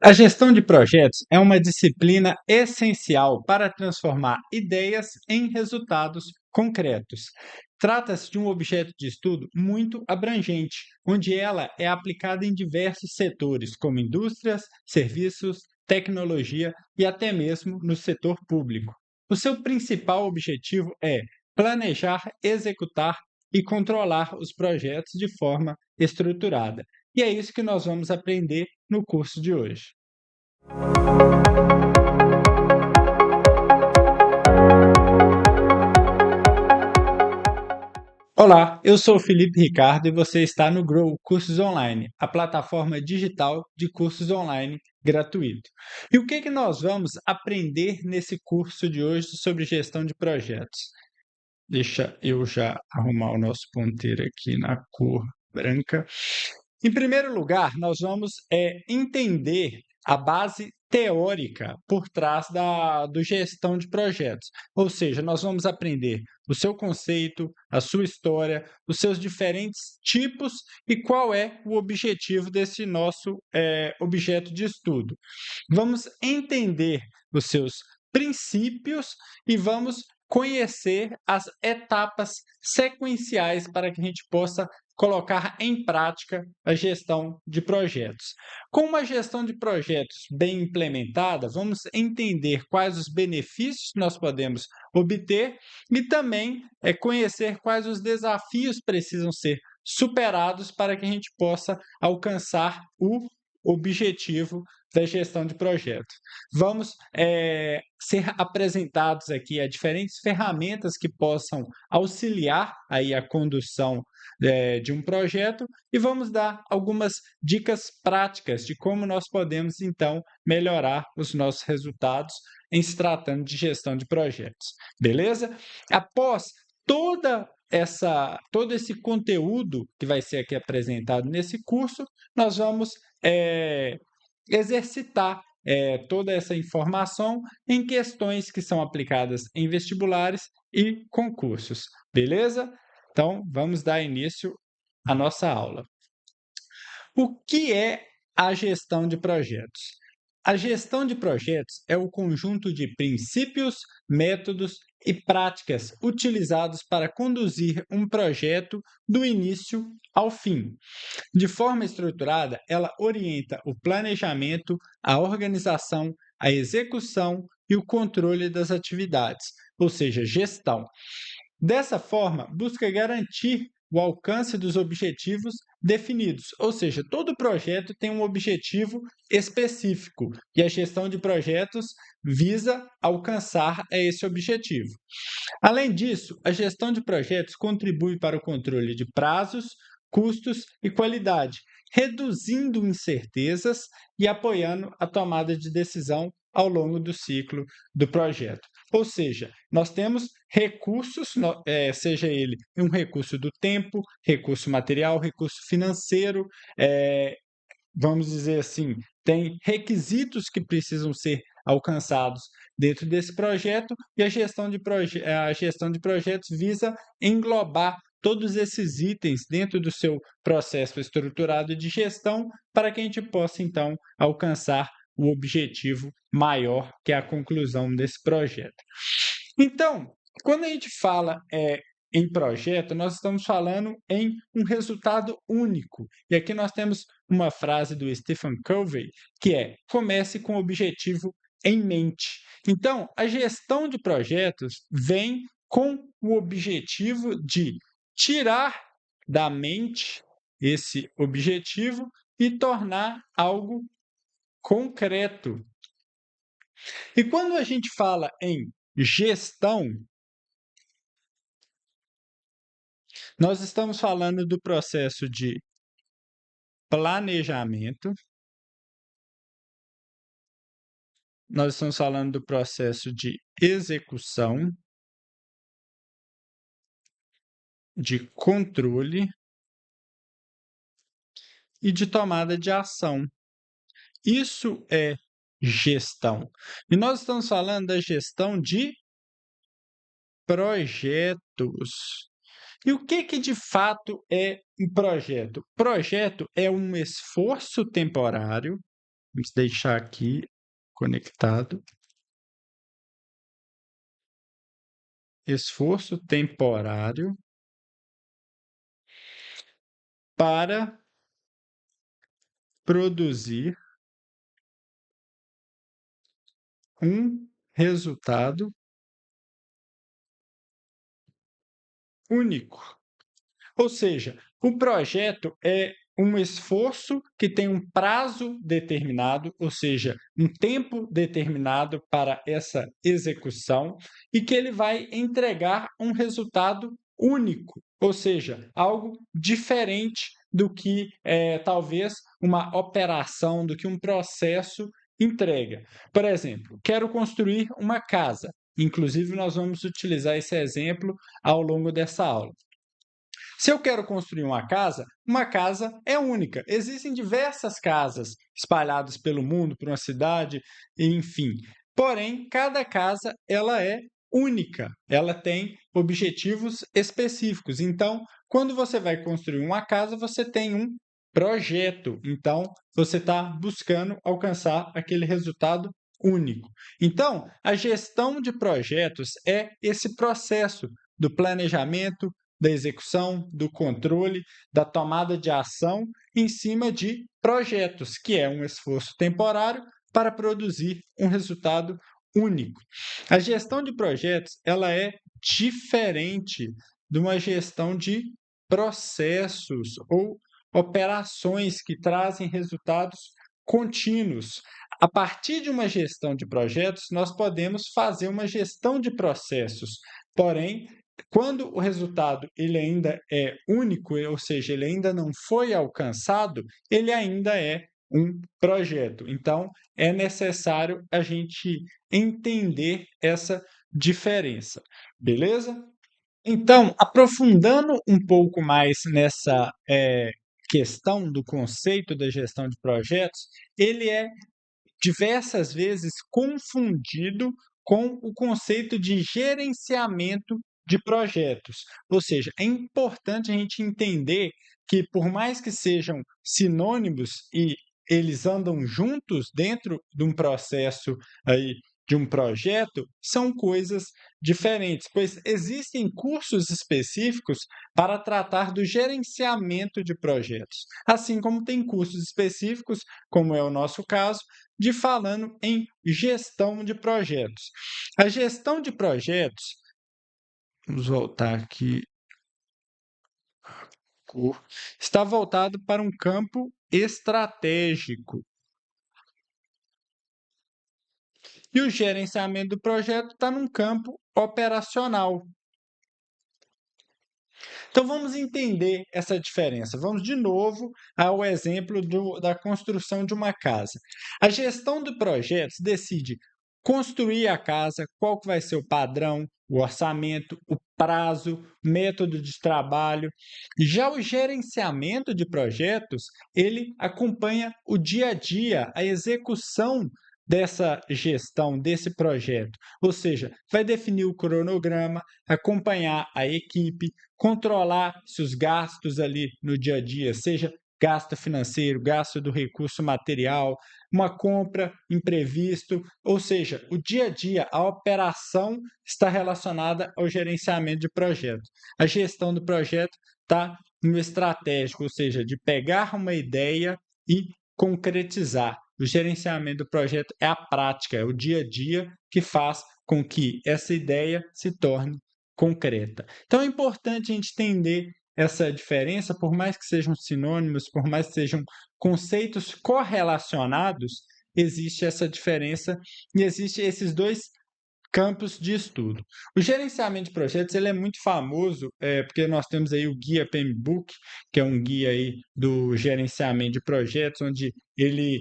A gestão de projetos é uma disciplina essencial para transformar ideias em resultados concretos. Trata-se de um objeto de estudo muito abrangente, onde ela é aplicada em diversos setores, como indústrias, serviços, tecnologia e até mesmo no setor público. O seu principal objetivo é planejar, executar e controlar os projetos de forma estruturada. E é isso que nós vamos aprender no curso de hoje. Olá, eu sou o Felipe Ricardo e você está no Grow Cursos Online, a plataforma digital de cursos online gratuito. E o que nós vamos aprender nesse curso de hoje sobre gestão de projetos? Deixa eu já arrumar o nosso ponteiro aqui na cor branca. Em primeiro lugar, nós vamos entender a base teórica por trás do gestão de projetos. Ou seja, nós vamos aprender o seu conceito, a sua história, os seus diferentes tipos e qual é o objetivo desse nosso objeto de estudo. Vamos entender os seus princípios e vamos conhecer as etapas sequenciais para que a gente possa colocar em prática a gestão de projetos. Com uma gestão de projetos bem implementada, vamos entender quais os benefícios nós podemos obter e também conhecer quais os desafios precisam ser superados para que a gente possa alcançar o objetivo da gestão de projetos. Vamos ser apresentados aqui a diferentes ferramentas que possam auxiliar aí a condução de um projeto e vamos dar algumas dicas práticas de como nós podemos, então, melhorar os nossos resultados em se tratando de gestão de projetos. Beleza? Após todo esse conteúdo que vai ser aqui apresentado nesse curso, nós vamos exercitar toda essa informação em questões que são aplicadas em vestibulares e concursos. Beleza? Então, vamos dar início à nossa aula. O que é a gestão de projetos? A gestão de projetos é o conjunto de princípios, métodos e práticas utilizados para conduzir um projeto do início ao fim. De forma estruturada, ela orienta o planejamento, a organização, a execução e o controle das atividades, ou seja, gestão. Dessa forma, busca garantir o alcance dos objetivos definidos, ou seja, todo projeto tem um objetivo específico e a gestão de projetos visa alcançar esse objetivo. Além disso, a gestão de projetos contribui para o controle de prazos, custos e qualidade, reduzindo incertezas e apoiando a tomada de decisão ao longo do ciclo do projeto. Ou seja, nós temos recursos, seja ele um recurso do tempo, recurso material, recurso financeiro, vamos dizer assim, tem requisitos que precisam ser alcançados dentro desse projeto e a gestão de projetos visa englobar todos esses itens dentro do seu processo estruturado de gestão para que a gente possa, então, alcançar o objetivo maior, que é a conclusão desse projeto. Então, quando a gente fala em projeto, nós estamos falando em um resultado único. E aqui nós temos uma frase do Stephen Covey, que é: comece com o objetivo em mente. Então, a gestão de projetos vem com o objetivo de tirar da mente esse objetivo e tornar algo concreto. E quando a gente fala em gestão, nós estamos falando do processo de planejamento, nós estamos falando do processo de execução, de controle e de tomada de ação. Isso é gestão. E nós estamos falando da gestão de projetos. E o que de fato é um projeto? Projeto é um esforço temporário Vamos deixar aqui conectado. Esforço temporário para produzir um resultado único. Ou seja, o projeto é um esforço que tem um prazo determinado, ou seja, um tempo determinado para essa execução e que ele vai entregar um resultado único, ou seja, algo diferente do que talvez uma operação, do que um processo entrega. Por exemplo, quero construir uma casa. Inclusive, nós vamos utilizar esse exemplo ao longo dessa aula. Se eu quero construir uma casa é única. Existem diversas casas espalhadas pelo mundo, por uma cidade, enfim. Porém, cada casa ela é única. Ela tem objetivos específicos. Então, quando você vai construir uma casa, você tem um projeto. Então, você está buscando alcançar aquele resultado único. Então, a gestão de projetos é esse processo do planejamento, da execução, do controle, da tomada de ação em cima de projetos, que é um esforço temporário para produzir um resultado único. A gestão de projetos, ela é diferente de uma gestão de processos ou operações que trazem resultados contínuos. A partir de uma gestão de projetos, nós podemos fazer uma gestão de processos, porém, quando o resultado ele ainda é único, ou seja, ele ainda não foi alcançado, ele ainda é um projeto. Então, é necessário a gente entender essa diferença, beleza? Então, aprofundando um pouco mais nessa questão do conceito da gestão de projetos, ele é diversas vezes confundido com o conceito de gerenciamento de projetos. Ou seja, é importante a gente entender que, por mais que sejam sinônimos e eles andam juntos dentro de um processo aí de um projeto, são coisas diferentes, pois existem cursos específicos para tratar do gerenciamento de projetos, assim como tem cursos específicos, como é o nosso caso, de falando em gestão de projetos. A gestão de projetos, vamos voltar aqui, está voltado para um campo estratégico. E o gerenciamento do projeto está num campo operacional. Então vamos entender essa diferença. Vamos de novo ao exemplo da construção de uma casa. A gestão de projetos decide construir a casa, qual que vai ser o padrão, o orçamento, o prazo, método de trabalho. Já o gerenciamento de projetos, ele acompanha o dia a dia, a execução dessa gestão, desse projeto. Ou seja, vai definir o cronograma, acompanhar a equipe, controlar se os gastos ali no dia a dia, seja gasto financeiro, gasto do recurso material, uma compra, imprevisto, ou seja, o dia a dia, a operação está relacionada ao gerenciamento de projeto. A gestão do projeto está no estratégico, ou seja, de pegar uma ideia e concretizar. O gerenciamento do projeto é a prática, é o dia a dia que faz com que essa ideia se torne concreta. Então é importante a gente entender essa diferença, por mais que sejam sinônimos, por mais que sejam conceitos correlacionados, existe essa diferença e existe esses dois campos de estudo. O gerenciamento de projetos ele é muito famoso, porque nós temos aí o guia PMBOK, que é um guia aí do gerenciamento de projetos, onde ele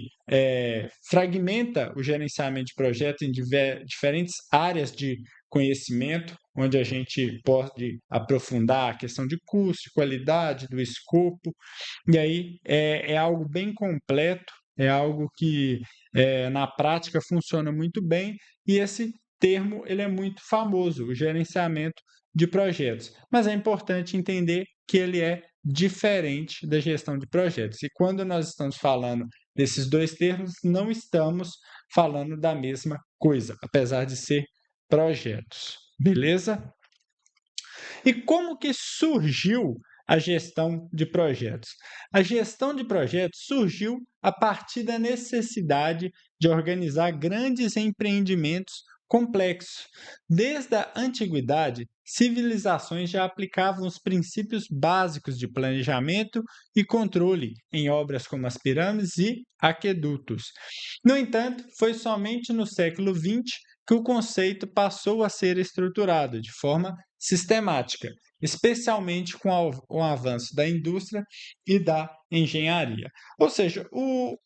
fragmenta o gerenciamento de projetos em diferentes áreas de conhecimento, onde a gente pode aprofundar a questão de custo, de qualidade, do escopo, e aí é algo bem completo, é algo que na prática funciona muito bem, e esse termo ele é muito famoso, o gerenciamento de projetos. Mas é importante entender que ele é diferente da gestão de projetos. E quando nós estamos falando nesses dois termos não estamos falando da mesma coisa, apesar de ser projetos. Beleza? E como que surgiu a gestão de projetos? A gestão de projetos surgiu a partir da necessidade de organizar grandes empreendimentos complexos. Desde a antiguidade, civilizações já aplicavam os princípios básicos de planejamento e controle em obras como as pirâmides e aquedutos. No entanto, foi somente no século XX que o conceito passou a ser estruturado de forma sistemática, especialmente com o avanço da indústria e da engenharia. Ou seja,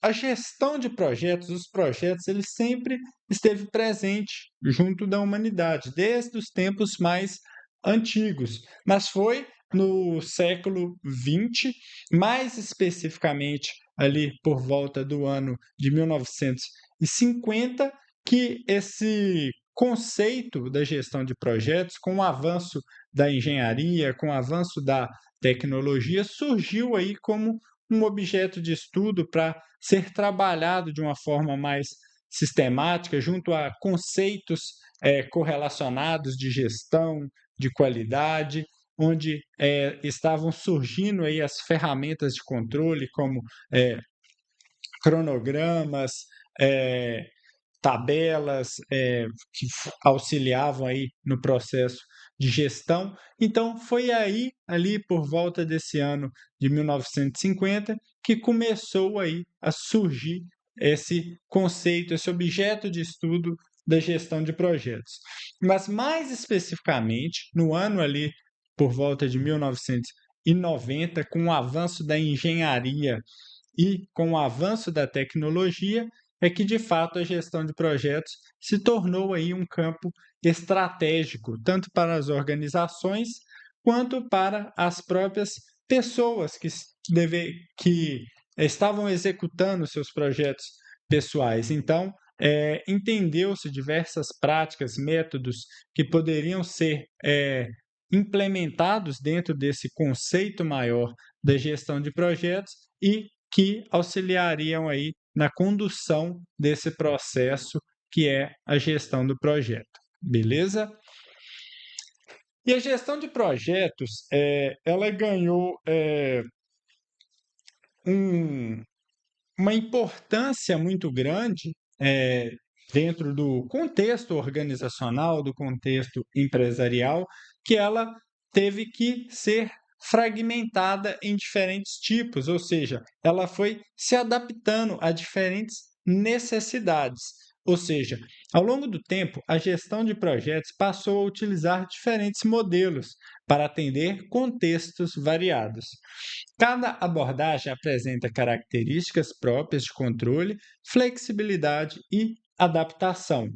a gestão de projetos, os projetos, ele sempre esteve presente junto da humanidade, desde os tempos mais antigos, mas foi no século XX, mais especificamente ali por volta do ano de 1950, que esse conceito da gestão de projetos, com o avanço da engenharia, com o avanço da tecnologia, surgiu aí como um objeto de estudo para ser trabalhado de uma forma mais sistemática, junto a conceitos correlacionados de gestão, de qualidade, onde estavam surgindo aí as ferramentas de controle, como cronogramas, tabelas que auxiliavam aí no processo de gestão. Então, foi aí, ali por volta desse ano de 1950, que começou aí a surgir esse conceito, esse objeto de estudo da gestão de projetos. Mas, mais especificamente, no ano ali por volta de 1990, com o avanço da engenharia e com o avanço da tecnologia, é que de fato a gestão de projetos se tornou aí um campo estratégico, tanto para as organizações quanto para as próprias pessoas que estavam executando seus projetos pessoais. Então, entendeu-se diversas práticas, métodos que poderiam ser implementados dentro desse conceito maior da gestão de projetos e que auxiliariam aí na condução desse processo que é a gestão do projeto. Beleza? E a gestão de projetos, ela ganhou uma importância muito grande dentro do contexto organizacional, do contexto empresarial, que ela teve que ser fragmentada em diferentes tipos, ou seja, ela foi se adaptando a diferentes necessidades. Ou seja, ao longo do tempo, a gestão de projetos passou a utilizar diferentes modelos para atender contextos variados. Cada abordagem apresenta características próprias de controle, flexibilidade e adaptação.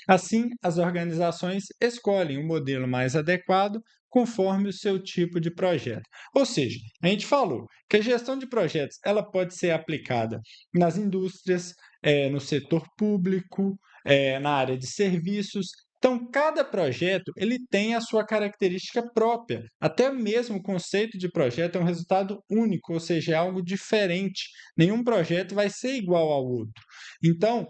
Assim, as organizações escolhem o modelo mais adequado conforme o seu tipo de projeto. Ou seja, a gente falou que a gestão de projetos ela pode ser aplicada nas indústrias, no setor público, na área de serviços. Então, cada projeto ele tem a sua característica própria. Até mesmo o conceito de projeto é um resultado único, ou seja, é algo diferente. Nenhum projeto vai ser igual ao outro. Então,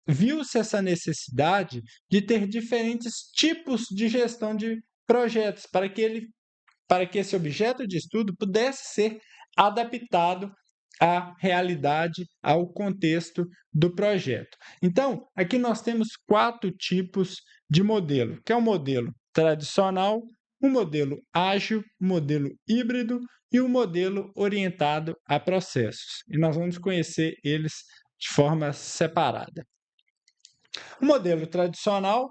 viu-se essa necessidade de ter diferentes tipos de gestão de projetos para que esse objeto de estudo pudesse ser adaptado à realidade, ao contexto do projeto. Então, aqui nós temos 4 tipos de modelo, que é o modelo tradicional, o modelo ágil, o modelo híbrido e o modelo orientado a processos. E nós vamos conhecer eles de forma separada. O modelo tradicional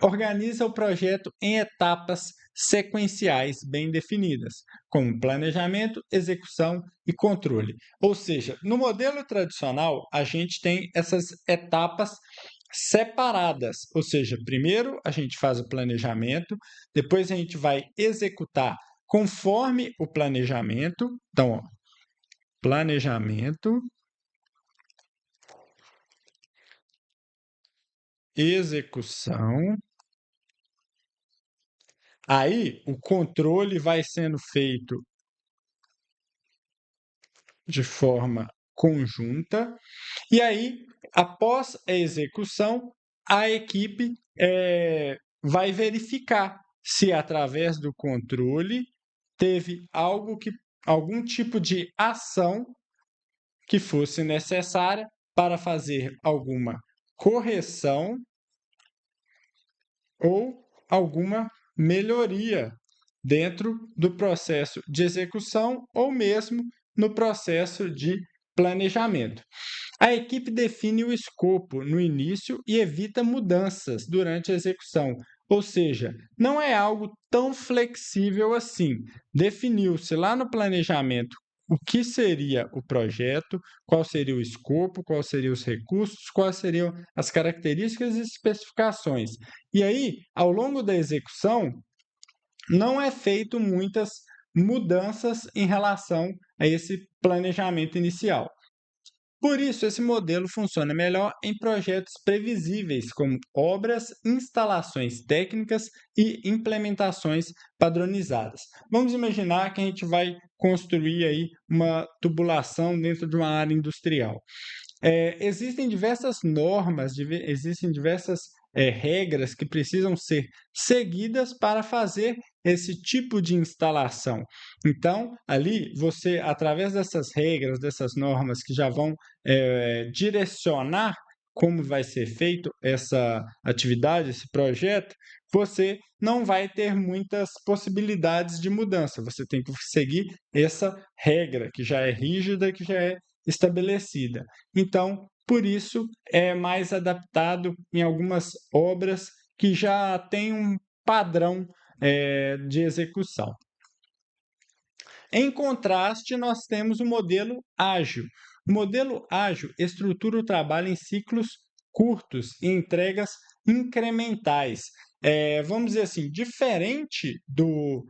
organiza o projeto em etapas sequenciais bem definidas, como planejamento, execução e controle. Ou seja, no modelo tradicional, a gente tem essas etapas separadas, ou seja, primeiro a gente faz o planejamento, depois a gente vai executar conforme o planejamento. Então, ó, planejamento, execução. Aí, o controle vai sendo feito de forma conjunta, e aí, após a execução, a equipe vai verificar se, através do controle, teve algum tipo de ação que fosse necessária para fazer alguma correção ou alguma melhoria dentro do processo de execução ou mesmo no processo de planejamento. A equipe define o escopo no início e evita mudanças durante a execução, ou seja, não é algo tão flexível assim. Definiu-se lá no planejamento o que seria o projeto, qual seria o escopo, quais seriam os recursos, quais seriam as características e especificações. E aí, ao longo da execução, não é feito muitas mudanças em relação a esse planejamento inicial. Por isso, esse modelo funciona melhor em projetos previsíveis, como obras, instalações técnicas e implementações padronizadas. Vamos imaginar que a gente vai construir aí uma tubulação dentro de uma área industrial. Existem diversas normas, existem diversas regras que precisam ser seguidas para fazer esse tipo de instalação. Então, ali, você, através dessas regras, dessas normas que já vão direcionar como vai ser feito essa atividade, esse projeto, você não vai ter muitas possibilidades de mudança. Você tem que seguir essa regra que já é rígida, que já é estabelecida. Então, por isso, é mais adaptado em algumas obras que já têm um padrão de execução. Em contraste, nós temos o modelo ágil. O modelo ágil estrutura o trabalho em ciclos curtos e entregas incrementais. Vamos dizer assim, diferente do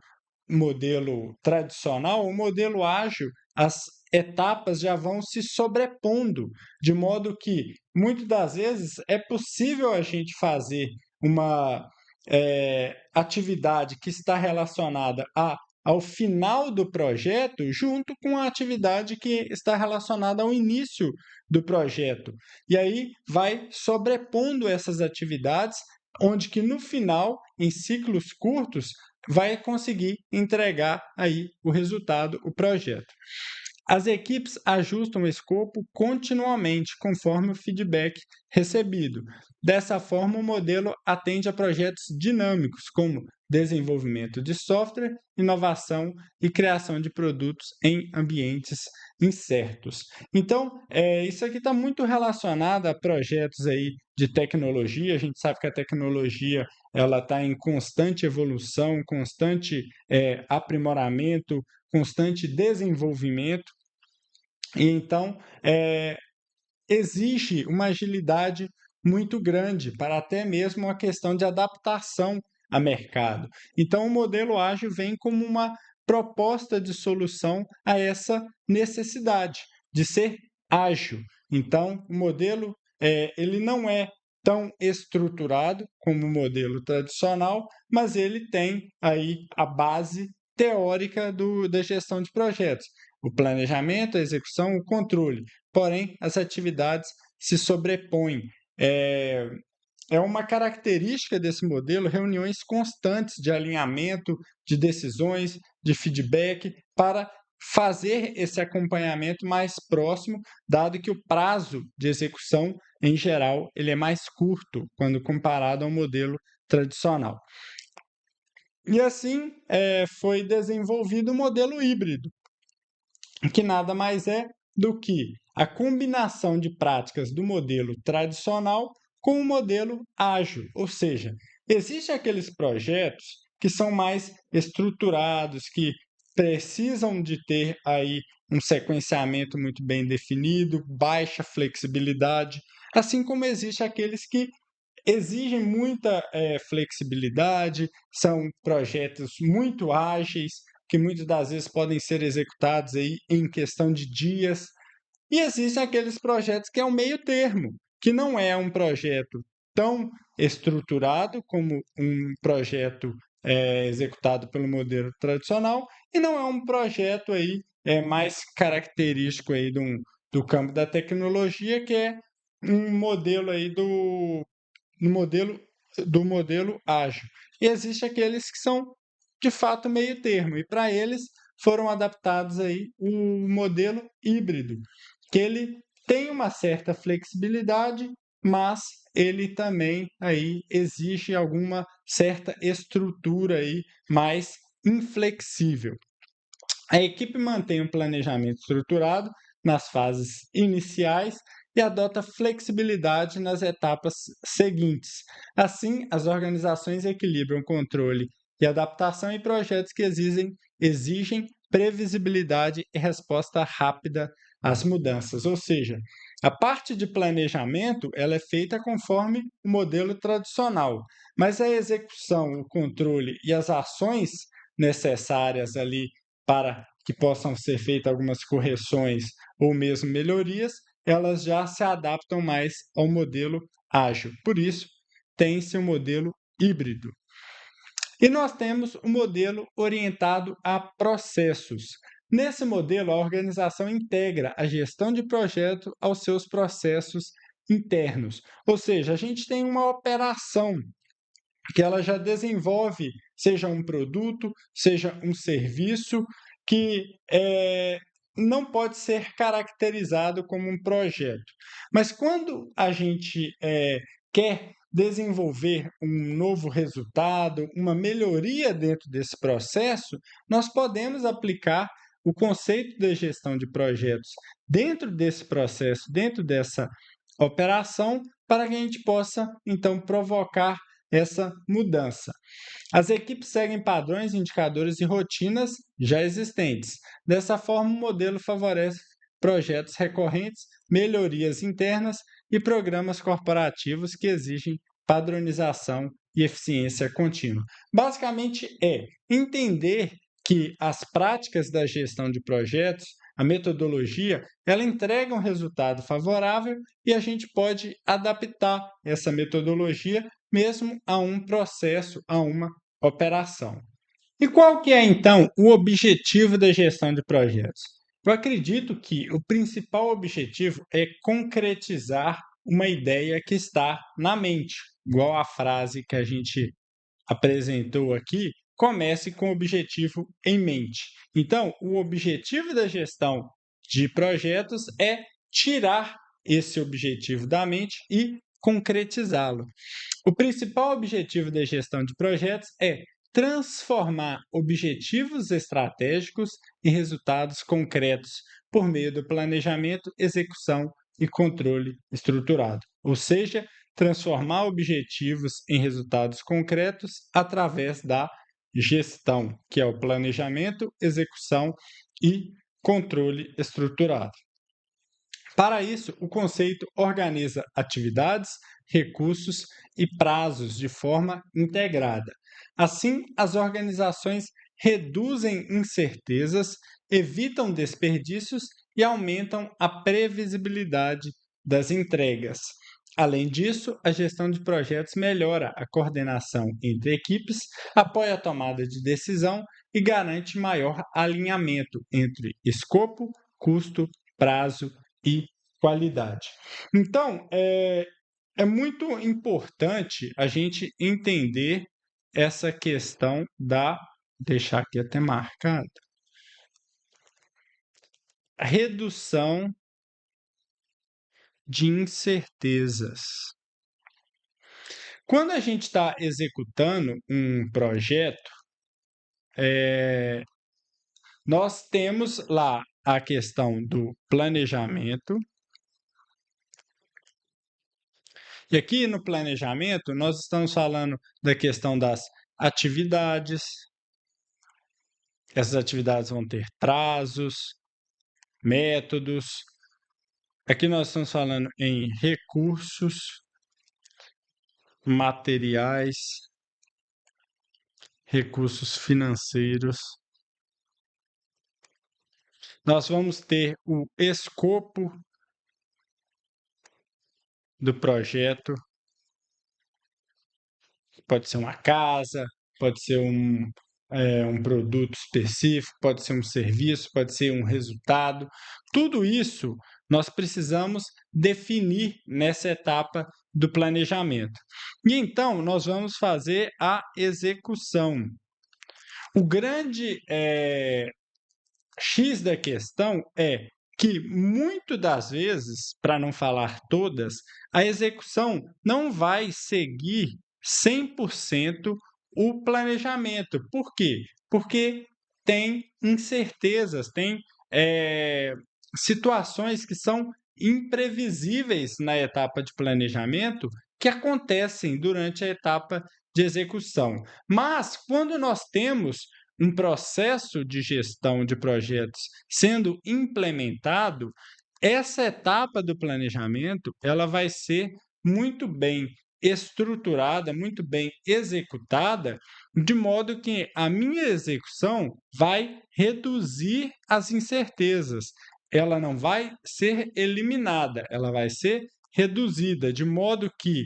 modelo tradicional, o modelo ágil, as etapas já vão se sobrepondo, de modo que, muitas das vezes, é possível a gente fazer uma atividade que está relacionada ao final do projeto, junto com a atividade que está relacionada ao início do projeto. E aí vai sobrepondo essas atividades, onde que no final, em ciclos curtos, vai conseguir entregar aí o resultado, o projeto. As equipes ajustam o escopo continuamente, conforme o feedback recebido. Dessa forma, o modelo atende a projetos dinâmicos, como desenvolvimento de software, inovação e criação de produtos em ambientes incertos. Então, isso aqui está muito relacionado a projetos aí de tecnologia. A gente sabe que a tecnologia ela está em constante evolução, constante aprimoramento, constante desenvolvimento, e então exige uma agilidade muito grande para até mesmo a questão de adaptação a mercado. Então, o modelo ágil vem como uma proposta de solução a essa necessidade de ser ágil. Então, o modelo ele não é tão estruturado como o modelo tradicional, mas ele tem aí a base teórica da gestão de projetos, o planejamento, a execução, o controle. Porém, as atividades se sobrepõem. É uma característica desse modelo reuniões constantes de alinhamento, de decisões, de feedback, para fazer esse acompanhamento mais próximo, dado que o prazo de execução, em geral, ele é mais curto quando comparado ao modelo tradicional. E assim foi desenvolvido o modelo híbrido, que nada mais é do que a combinação de práticas do modelo tradicional com o modelo ágil, ou seja, existem aqueles projetos que são mais estruturados, que precisam de ter aí um sequenciamento muito bem definido, baixa flexibilidade, assim como existe aqueles que exigem muita flexibilidade, são projetos muito ágeis, que muitas das vezes podem ser executados aí em questão de dias. E existem aqueles projetos que é um meio termo, que não é um projeto tão estruturado como um projeto executado pelo modelo tradicional, e não é um projeto aí mais característico aí de um do campo da tecnologia, que é um modelo aí no modelo ágil. E existe aqueles que são de fato meio termo, e para eles foram adaptados aí um modelo híbrido, que ele tem uma certa flexibilidade, mas ele também aí exige alguma certa estrutura aí mais inflexível. A equipe mantém um planejamento estruturado nas fases iniciais e adota flexibilidade nas etapas seguintes. Assim, as organizações equilibram controle e adaptação em projetos que exigem previsibilidade e resposta rápida às mudanças. Ou seja, a parte de planejamento ela é feita conforme o modelo tradicional, mas a execução, o controle e as ações necessárias ali para que possam ser feitas algumas correções ou mesmo melhorias, elas já se adaptam mais ao modelo ágil. Por isso, tem-se um modelo híbrido. E nós temos um modelo orientado a processos. Nesse modelo, a organização integra a gestão de projeto aos seus processos internos. Ou seja, a gente tem uma operação que ela já desenvolve, seja um produto, seja um serviço, que não pode ser caracterizado como um projeto. Mas quando a gente quer desenvolver um novo resultado, uma melhoria dentro desse processo, nós podemos aplicar o conceito de gestão de projetos dentro desse processo, dentro dessa operação, para que a gente possa, então, provocar essa mudança. As equipes seguem padrões, indicadores e rotinas já existentes. Dessa forma, o modelo favorece projetos recorrentes, melhorias internas e programas corporativos que exigem padronização e eficiência contínua. Basicamente é entender que as práticas da gestão de projetos, a metodologia, ela entrega um resultado favorável e a gente pode adaptar essa metodologia mesmo a um processo, a uma operação. E qual que é, então, o objetivo da gestão de projetos? Eu acredito que o principal objetivo é concretizar uma ideia que está na mente, igual a frase que a gente apresentou aqui, comece com o objetivo em mente. Então, o objetivo da gestão de projetos é tirar esse objetivo da mente e concretizá-lo. O principal objetivo da gestão de projetos é transformar objetivos estratégicos em resultados concretos por meio do planejamento, execução e controle estruturado. Ou seja, transformar objetivos em resultados concretos através da gestão, que é o planejamento, execução e controle estruturado. Para isso, o conceito organiza atividades, recursos e prazos de forma integrada. Assim, as organizações reduzem incertezas, evitam desperdícios e aumentam a previsibilidade das entregas. Além disso, a gestão de projetos melhora a coordenação entre equipes, apoia a tomada de decisão e garante maior alinhamento entre escopo, custo, prazo e qualidade. Então, é muito importante a gente entender essa questão da, deixar aqui até marcado, redução de incertezas. Quando a gente está executando um projeto, nós temos lá a questão do planejamento. E aqui no planejamento, nós estamos falando da questão das atividades. Essas atividades vão ter prazos, métodos. Aqui nós estamos falando em recursos, materiais, recursos financeiros. Nós vamos ter o escopo do projeto. Pode ser uma casa, pode ser um produto específico, pode ser um serviço, pode ser um resultado. Tudo isso nós precisamos definir nessa etapa do planejamento. E então, nós vamos fazer a execução. O grande X da questão é que, muito das vezes, para não falar todas, a execução não vai seguir 100% o planejamento. Por quê? Porque tem incertezas, tem situações que são imprevisíveis na etapa de planejamento que acontecem durante a etapa de execução. Mas, quando nós temos um processo de gestão de projetos sendo implementado, essa etapa do planejamento ela vai ser muito bem estruturada, muito bem executada, de modo que a minha execução vai reduzir as incertezas. Ela não vai ser eliminada, ela vai ser reduzida, de modo que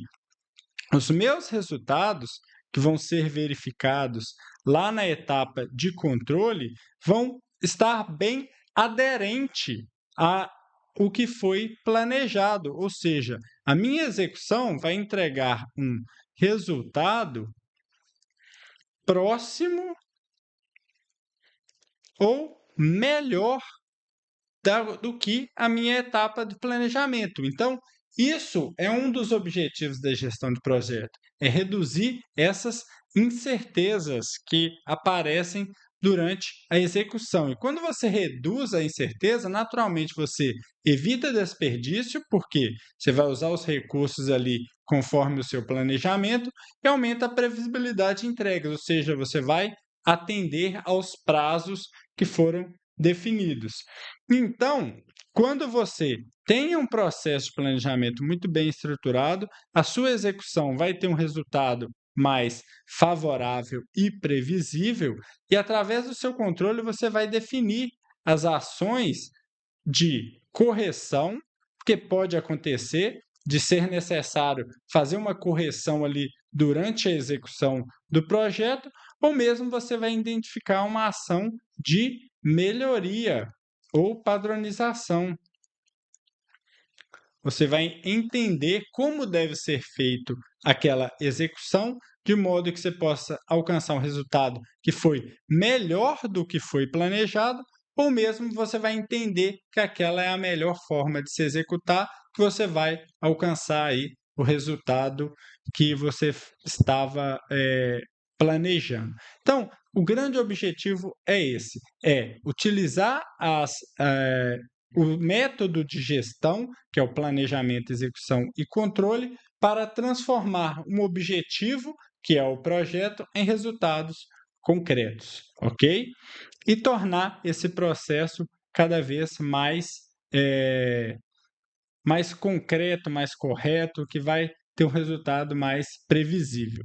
os meus resultados, que vão ser verificados lá na etapa de controle, vão estar bem aderente a o que foi planejado, ou seja, a minha execução vai entregar um resultado próximo ou melhor do que a minha etapa de planejamento. Então, isso é um dos objetivos da gestão de projeto, é reduzir essas incertezas que aparecem durante a execução. E quando você reduz a incerteza, naturalmente você evita desperdício, porque você vai usar os recursos ali conforme o seu planejamento e aumenta a previsibilidade de entregas, ou seja, você vai atender aos prazos que foram definidos. Então, quando você tem um processo de planejamento muito bem estruturado, a sua execução vai ter um resultado mais favorável e previsível, e através do seu controle você vai definir as ações de correção, que pode acontecer de ser necessário fazer uma correção ali durante a execução do projeto, ou mesmo você vai identificar uma ação de melhoria ou padronização. Você vai entender como deve ser feito aquela execução, de modo que você possa alcançar um resultado que foi melhor do que foi planejado, ou mesmo você vai entender que aquela é a melhor forma de se executar, que você vai alcançar aí o resultado que você estava planejando. Então, o grande objetivo é esse, é utilizar o método de gestão, que é o planejamento, execução e controle, para transformar um objetivo, que é o projeto, em resultados concretos, ok? E tornar esse processo cada vez mais concreto, mais correto, que vai ter um resultado mais previsível.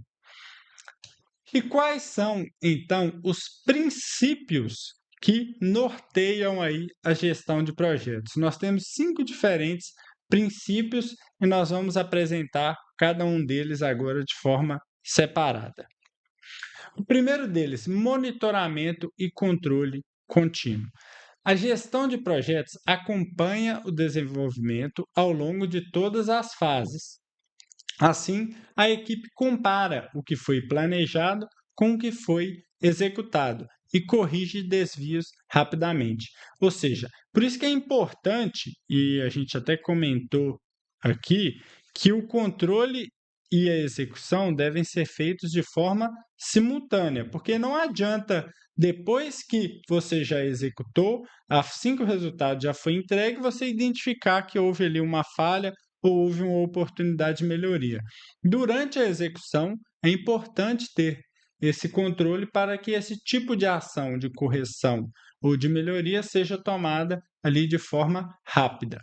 E quais são, então, os princípios que norteiam aí a gestão de projetos? Nós temos 5 diferentes princípios e nós vamos apresentar cada um deles agora de forma separada. O primeiro deles, monitoramento e controle contínuo. A gestão de projetos acompanha o desenvolvimento ao longo de todas as fases. Assim, a equipe compara o que foi planejado com o que foi executado e corrige desvios rapidamente. Ou seja, por isso que é importante, e a gente até comentou aqui, que o controle e a execução devem ser feitos de forma simultânea, porque não adianta, depois que você já executou, assim que o resultado já foi entregue, você identificar que houve ali uma falha ou houve uma oportunidade de melhoria. Durante a execução, é importante ter esse controle para que esse tipo de ação de correção ou de melhoria seja tomada ali de forma rápida.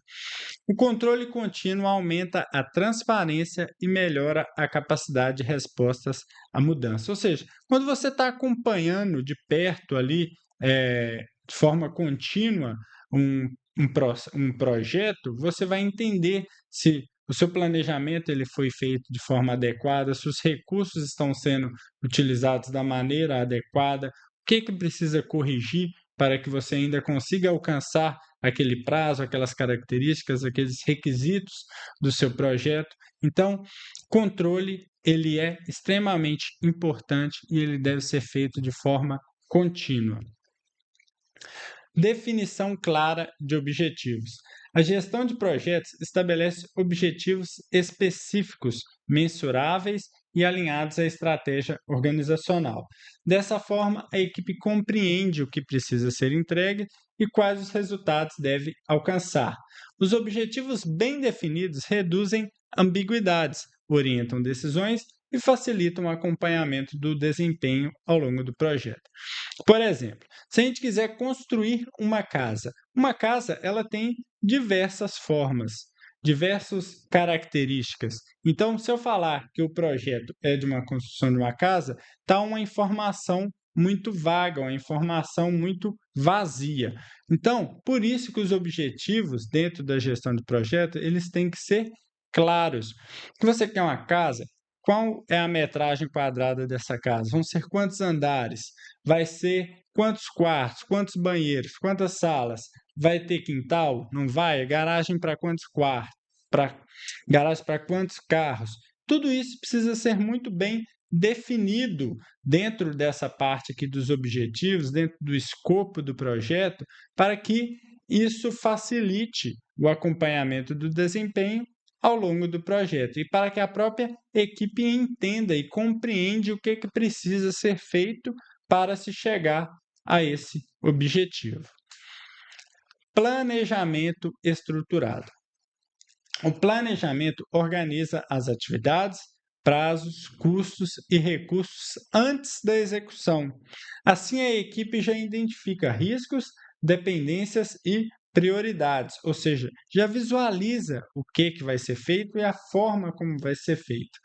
O controle contínuo aumenta a transparência e melhora a capacidade de respostas à mudança. Ou seja, quando você está acompanhando de perto ali, de forma contínua, um projeto, você vai entender se o seu planejamento ele foi feito de forma adequada, se os recursos estão sendo utilizados da maneira adequada, o que precisa corrigir para que você ainda consiga alcançar aquele prazo, aquelas características, aqueles requisitos do seu projeto. Então, controle ele é extremamente importante e ele deve ser feito de forma contínua. Definição clara de objetivos. A gestão de projetos estabelece objetivos específicos, mensuráveis e alinhados à estratégia organizacional. Dessa forma, a equipe compreende o que precisa ser entregue e quais os resultados deve alcançar. Os objetivos bem definidos reduzem ambiguidades, orientam decisões e facilitam o acompanhamento do desempenho ao longo do projeto. Por exemplo, se a gente quiser construir uma casa ela tem diversas formas, diversas características. Então, se eu falar que o projeto é de uma construção de uma casa, está uma informação muito vaga, uma informação muito vazia. Então, por isso que os objetivos dentro da gestão de projeto, eles têm que ser claros. Se você quer uma casa, qual é a metragem quadrada dessa casa? Vão ser quantos andares? Vai ser quantos quartos, quantos banheiros, quantas salas? Vai ter quintal? Não vai? Garagem para quantos quartos? Garagem para quantos carros? Tudo isso precisa ser muito bem definido dentro dessa parte aqui dos objetivos, dentro do escopo do projeto, para que isso facilite o acompanhamento do desempenho ao longo do projeto e para que a própria equipe entenda e compreenda o que precisa ser feito para se chegar a esse objetivo. Planejamento estruturado. O planejamento organiza as atividades, prazos, custos e recursos antes da execução. Assim, a equipe já identifica riscos, dependências e prioridades, ou seja, já visualiza o que vai ser feito e a forma como vai ser feito.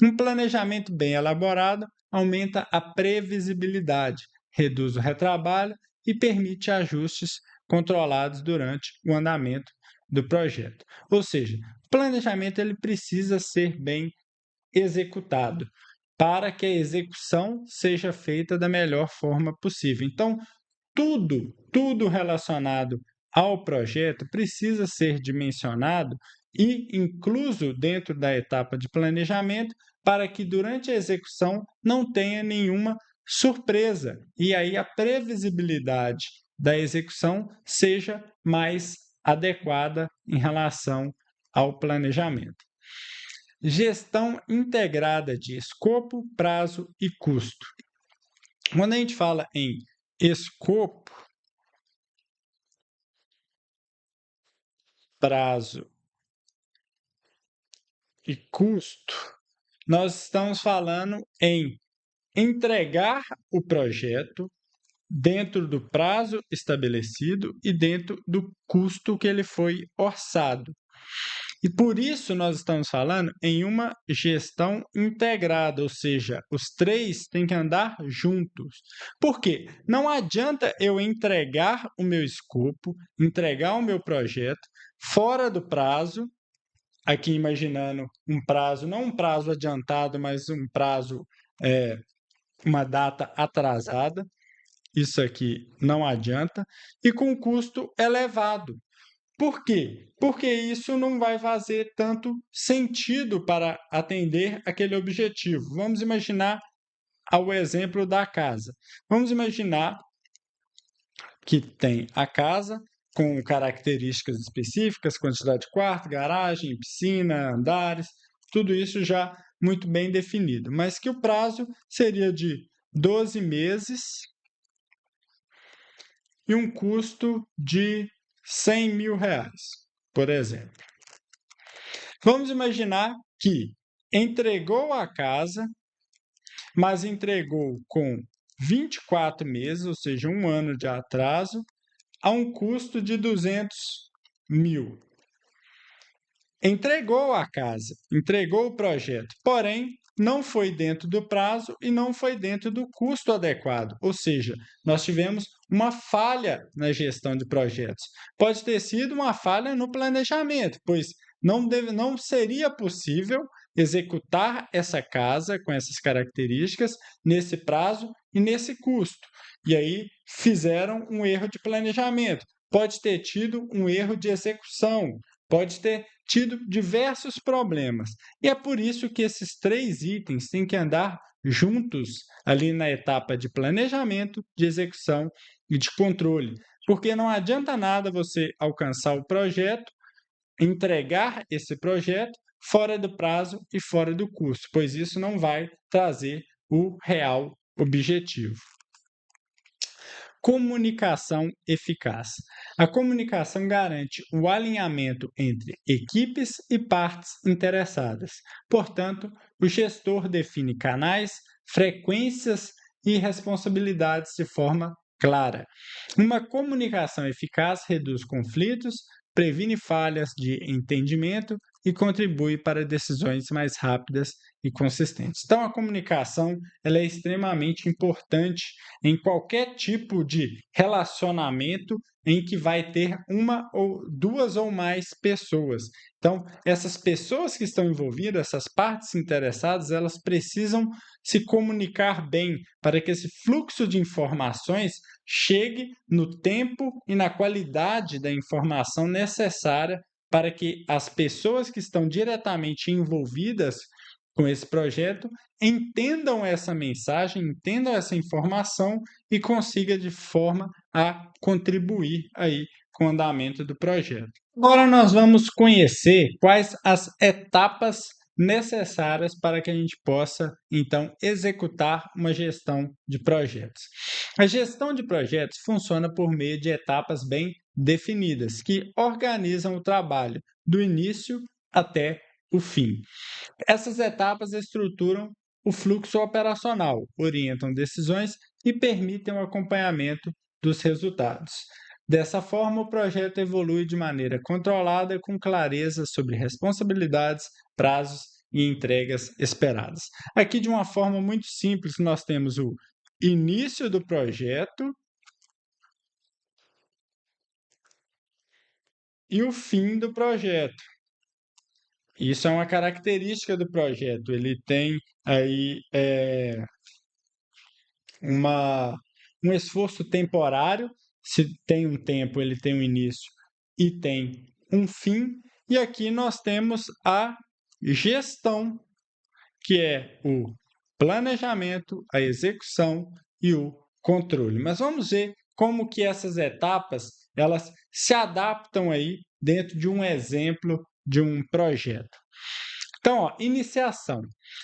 Um planejamento bem elaborado aumenta a previsibilidade, reduz o retrabalho e permite ajustes controlados durante o andamento do projeto. Ou seja, o planejamento ele precisa ser bem executado para que a execução seja feita da melhor forma possível. Então, tudo relacionado ao projeto precisa ser dimensionado e incluso dentro da etapa de planejamento para que durante a execução não tenha nenhuma surpresa e aí a previsibilidade da execução seja mais adequada em relação ao planejamento. Gestão integrada de escopo, prazo e custo. Quando a gente fala em escopo, prazo e custo, nós estamos falando em entregar o projeto dentro do prazo estabelecido e dentro do custo que ele foi orçado. E por isso nós estamos falando em uma gestão integrada, ou seja, os três têm que andar juntos. Por quê? Não adianta eu entregar o meu escopo, entregar o meu projeto fora do prazo, aqui imaginando um prazo, não um prazo adiantado, mas um prazo, uma data atrasada. Isso aqui não adianta, e com custo elevado. Por quê? Porque isso não vai fazer tanto sentido para atender aquele objetivo. Vamos imaginar o exemplo da casa. Vamos imaginar que tem a casa com características específicas, quantidade de quarto, garagem, piscina, andares, tudo isso já muito bem definido, mas que o prazo seria de 12 meses e um custo de R$100 mil, por exemplo. Vamos imaginar que entregou a casa, mas entregou com 24 meses, ou seja, um ano de atraso, a um custo de 200 mil. Entregou a casa, entregou o projeto, porém não foi dentro do prazo e não foi dentro do custo adequado, ou seja, nós tivemos uma falha na gestão de projetos. Pode ter sido uma falha no planejamento, pois não seria possível executar essa casa com essas características nesse prazo e nesse custo. E aí fizeram um erro de planejamento. pode ter tido um erro de execução, pode ter tido diversos problemas. E é por isso que esses 3 itens têm que andar juntos ali na etapa de planejamento, de execução e de controle. Porque não adianta nada você alcançar o projeto, entregar esse projeto fora do prazo e fora do custo, pois isso não vai trazer o real objetivo. Comunicação eficaz. A comunicação garante o alinhamento entre equipes e partes interessadas. Portanto, o gestor define canais, frequências e responsabilidades de forma clara. Uma comunicação eficaz reduz conflitos, previne falhas de entendimento e contribui para decisões mais rápidas e consistentes. Então, a comunicação ela é extremamente importante em qualquer tipo de relacionamento em que vai ter uma ou duas ou mais pessoas. Então, essas pessoas que estão envolvidas, essas partes interessadas, elas precisam se comunicar bem para que esse fluxo de informações chegue no tempo e na qualidade da informação necessária para que as pessoas que estão diretamente envolvidas com esse projeto entendam essa mensagem, entendam essa informação e consiga de forma a contribuir aí com o andamento do projeto. Agora nós vamos conhecer quais as etapas necessárias para que a gente possa, então, executar uma gestão de projetos. A gestão de projetos funciona por meio de etapas bem definidas, que organizam o trabalho do início até o fim. Essas etapas estruturam o fluxo operacional, orientam decisões e permitem o acompanhamento dos resultados. Dessa forma, o projeto evolui de maneira controlada, com clareza sobre responsabilidades, prazos e entregas esperadas. Aqui, de uma forma muito simples, nós temos o início do projeto e o fim do projeto. Isso é uma característica do projeto. Ele tem aí um esforço temporário. Se tem um tempo, ele tem um início e tem um fim. E aqui nós temos a gestão, que é o planejamento, a execução e o controle. Mas vamos ver como que essas etapas elas se adaptam aí dentro de um exemplo de um projeto. Então, ó, iniciação.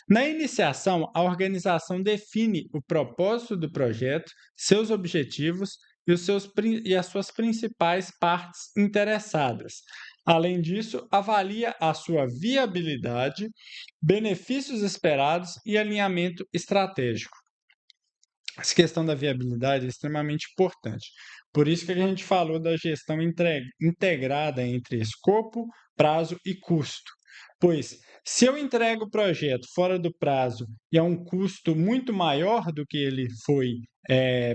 Na iniciação, a organização define o propósito do projeto, seus objetivos e as suas principais partes interessadas. Além disso, avalia a sua viabilidade, benefícios esperados e alinhamento estratégico. Essa questão da viabilidade é extremamente importante. Por isso que a gente falou da gestão integrada entre escopo, prazo e custo. Pois, se eu entrego o projeto fora do prazo e a um custo muito maior do que ele foi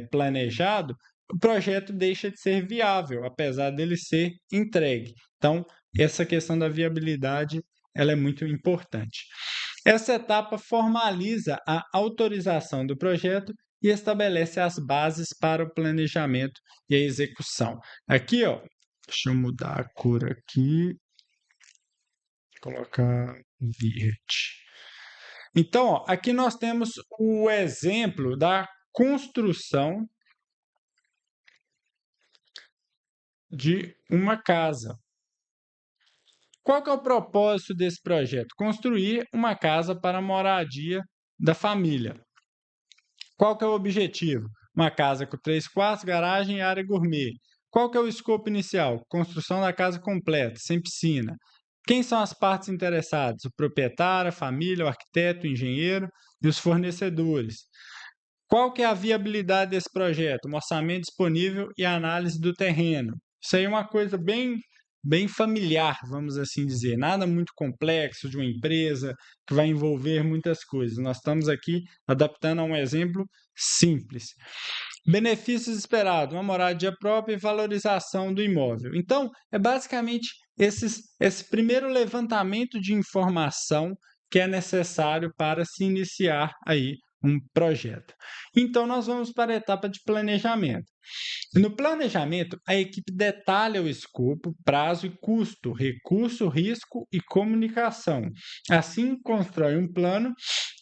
planejado, o projeto deixa de ser viável, apesar dele ser entregue. Então, essa questão da viabilidade ela é muito importante. Essa etapa formaliza a autorização do projeto e estabelece as bases para o planejamento e a execução. Aqui, ó, deixa eu mudar a cor aqui, colocar verde. Então, ó, aqui nós temos o exemplo da construção de uma casa. Qual que é o propósito desse projeto? Construir uma casa para a moradia da família. Qual que é o objetivo? Uma casa com 3 quartos, garagem e área gourmet. Qual que é o escopo inicial? Construção da casa completa, sem piscina. Quem são as partes interessadas? O proprietário, a família, o arquiteto, o engenheiro e os fornecedores. Qual que é a viabilidade desse projeto? Um orçamento disponível e a análise do terreno. Isso aí é uma coisa bem familiar, vamos assim dizer. Nada muito complexo de uma empresa que vai envolver muitas coisas. Nós estamos aqui adaptando a um exemplo simples. Benefícios esperados, uma moradia própria e valorização do imóvel. Então, é basicamente esse primeiro levantamento de informação que é necessário para se iniciar aí um projeto. Então, nós vamos para a etapa de planejamento. No planejamento, a equipe detalha o escopo, prazo e custo, recurso, risco e comunicação. Assim, constrói um plano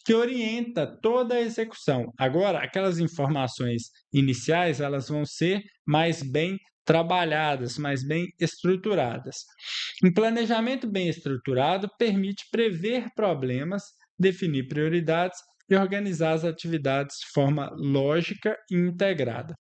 que orienta toda a execução. Agora, aquelas informações iniciais, elas vão ser mais bem trabalhadas, mais bem estruturadas. Um planejamento bem estruturado permite prever problemas, definir prioridades e organizar as atividades de forma lógica e integrada.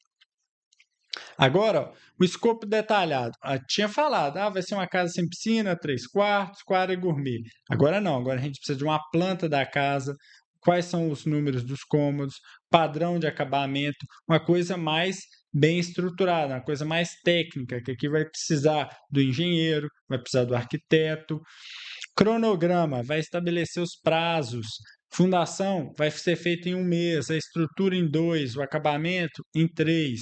Agora, ó, o escopo detalhado. Tinha falado, vai ser uma casa sem piscina, 3 quartos, com área gourmet. Agora não, agora a gente precisa de uma planta da casa, quais são os números dos cômodos, padrão de acabamento, uma coisa mais bem estruturada, uma coisa mais técnica, que aqui vai precisar do engenheiro, vai precisar do arquiteto. Cronograma, vai estabelecer os prazos. Fundação vai ser feita em 1 mês, a estrutura em 2, o acabamento em 3.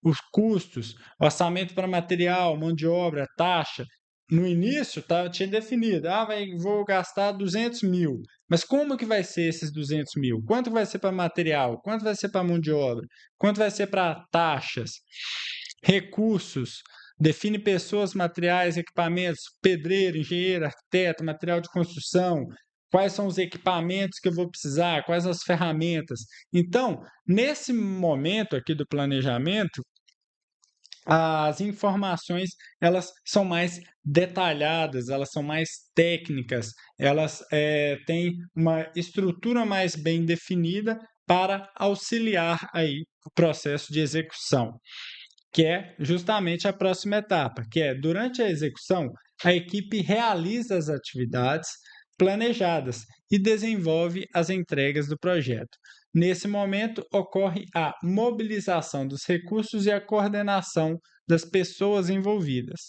Os custos, orçamento para material, mão de obra, taxa. No início tinha definido, vou gastar 200 mil. Mas como que vai ser esses 200 mil? Quanto vai ser para material? Quanto vai ser para mão de obra? Quanto vai ser para taxas? Recursos, define pessoas, materiais, equipamentos, pedreiro, engenheiro, arquiteto, material de construção, quais são os equipamentos que eu vou precisar, quais as ferramentas. Então, nesse momento aqui do planejamento, as informações elas são mais detalhadas, elas são mais técnicas, elas têm uma estrutura mais bem definida para auxiliar aí o processo de execução, que é justamente a próxima etapa, que é durante a execução, a equipe realiza as atividades planejadas e desenvolve as entregas do projeto. Nesse momento, ocorre a mobilização dos recursos e a coordenação das pessoas envolvidas.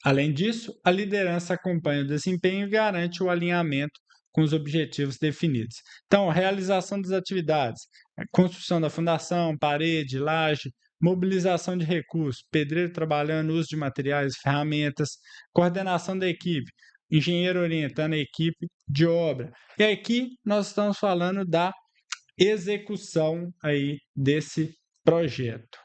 Além disso, a liderança acompanha o desempenho e garante o alinhamento com os objetivos definidos. Então, a realização das atividades, a construção da fundação, parede, laje, mobilização de recursos, pedreiro trabalhando, uso de materiais, ferramentas, coordenação da equipe, engenheiro orientando a equipe de obra. E aqui nós estamos falando da execução aí desse projeto.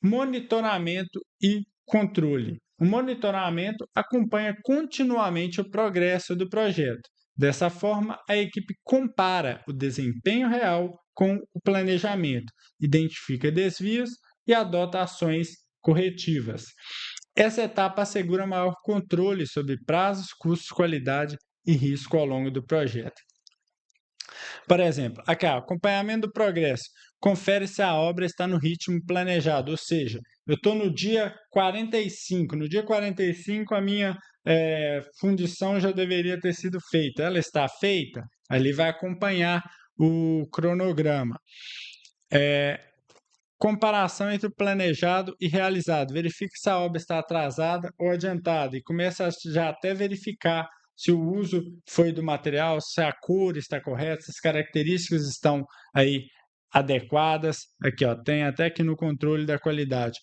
Monitoramento e controle. O monitoramento acompanha continuamente o progresso do projeto. Dessa forma, a equipe compara o desempenho real com o planejamento, identifica desvios e adota ações corretivas. Essa etapa assegura maior controle sobre prazos, custos, qualidade e risco ao longo do projeto. Por exemplo, aqui, acompanhamento do progresso. Confere se a obra está no ritmo planejado, ou seja, eu estou no dia 45. No dia 45, a minha fundição já deveria ter sido feita. Ela está feita? Ali vai acompanhar o cronograma. Comparação entre o planejado e realizado. Verifique se a obra está atrasada ou adiantada e começa a já até verificar se o uso foi do material, se a cor está correta, se as características estão aí adequadas. Aqui, tem até aqui no controle da qualidade.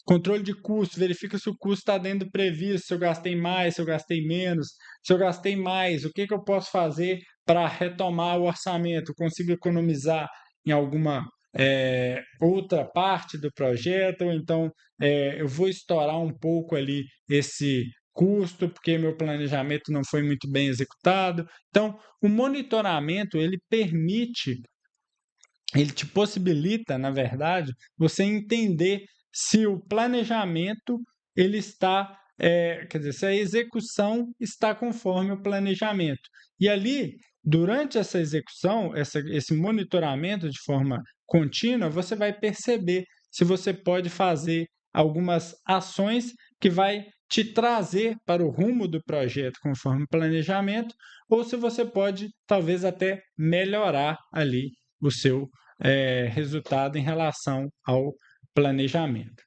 Controle de custo, verifica se o custo está dentro do previsto, se eu gastei mais, se eu gastei menos. Se eu gastei mais, o que eu posso fazer para retomar o orçamento? Consigo economizar em alguma outra parte do projeto, ou então eu vou estourar um pouco ali esse custo, porque meu planejamento não foi muito bem executado. Então, o monitoramento, ele te possibilita, na verdade, você entender se o planejamento ele está, quer dizer, se a execução está conforme o planejamento. E ali, durante essa execução, esse monitoramento de forma contínua, você vai perceber se você pode fazer algumas ações que vai te trazer para o rumo do projeto conforme o planejamento, ou se você pode, talvez, até melhorar ali o seu resultado em relação ao planejamento.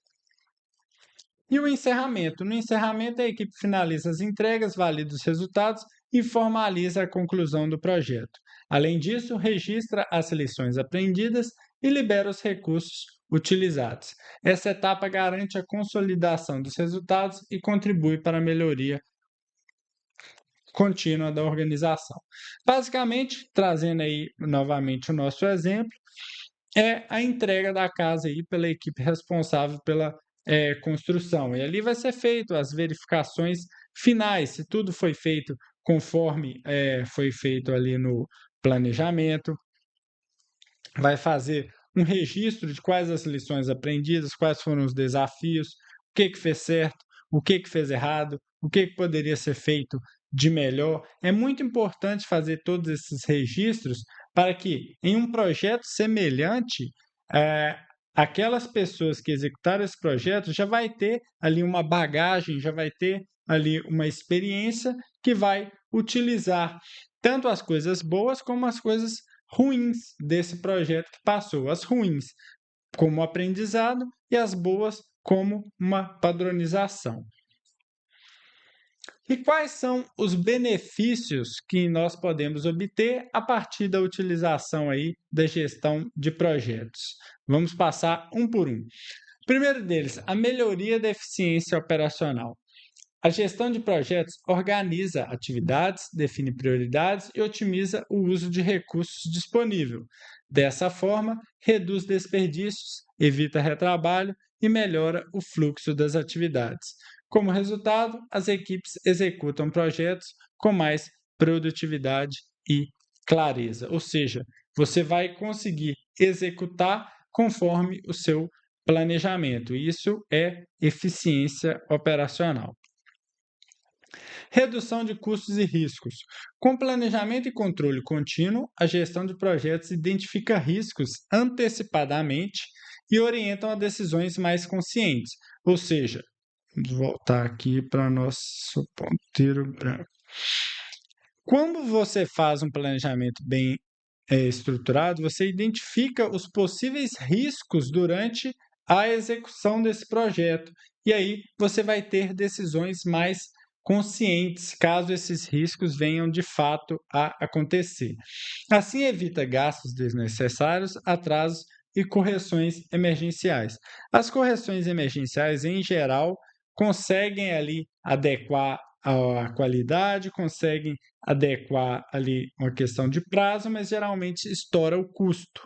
E o encerramento? No encerramento, a equipe finaliza as entregas, valida os resultados e formaliza a conclusão do projeto. Além disso, registra as lições aprendidas e libera os recursos utilizados. Essa etapa garante a consolidação dos resultados e contribui para a melhoria contínua da organização. Basicamente, trazendo aí novamente o nosso exemplo, é a entrega da casa aí pela equipe responsável pela construção. E ali vai ser feito as verificações finais, se tudo foi feito conforme foi feito ali no planejamento, vai fazer um registro de quais as lições aprendidas, quais foram os desafios, o que fez certo, o que fez errado, o que poderia ser feito de melhor. É muito importante fazer todos esses registros para que, em um projeto semelhante, aquelas pessoas que executaram esse projeto já vai ter ali uma bagagem, já vai ter ali uma experiência que vai utilizar tanto as coisas boas como as coisas ruins desse projeto que passou. As ruins como aprendizado e as boas como uma padronização. E quais são os benefícios que nós podemos obter a partir da utilização aí da gestão de projetos? Vamos passar um por um. O primeiro deles, a melhoria da eficiência operacional. A gestão de projetos organiza atividades, define prioridades e otimiza o uso de recursos disponíveis. Dessa forma, reduz desperdícios, evita retrabalho e melhora o fluxo das atividades. Como resultado, as equipes executam projetos com mais produtividade e clareza, ou seja, você vai conseguir executar conforme o seu planejamento. Isso é eficiência operacional. Redução de custos e riscos. Com planejamento e controle contínuo, a gestão de projetos identifica riscos antecipadamente e orientam a decisões mais conscientes. Ou seja, vamos voltar aqui para nosso ponteiro branco. Quando você faz um planejamento bem estruturado, você identifica os possíveis riscos durante a execução desse projeto. E aí você vai ter decisões mais conscientes, caso esses riscos venham de fato a acontecer. Assim, evita gastos desnecessários, atrasos e correções emergenciais. As correções emergenciais, em geral, conseguem ali adequar a qualidade, conseguem adequar ali uma questão de prazo, mas geralmente estoura o custo.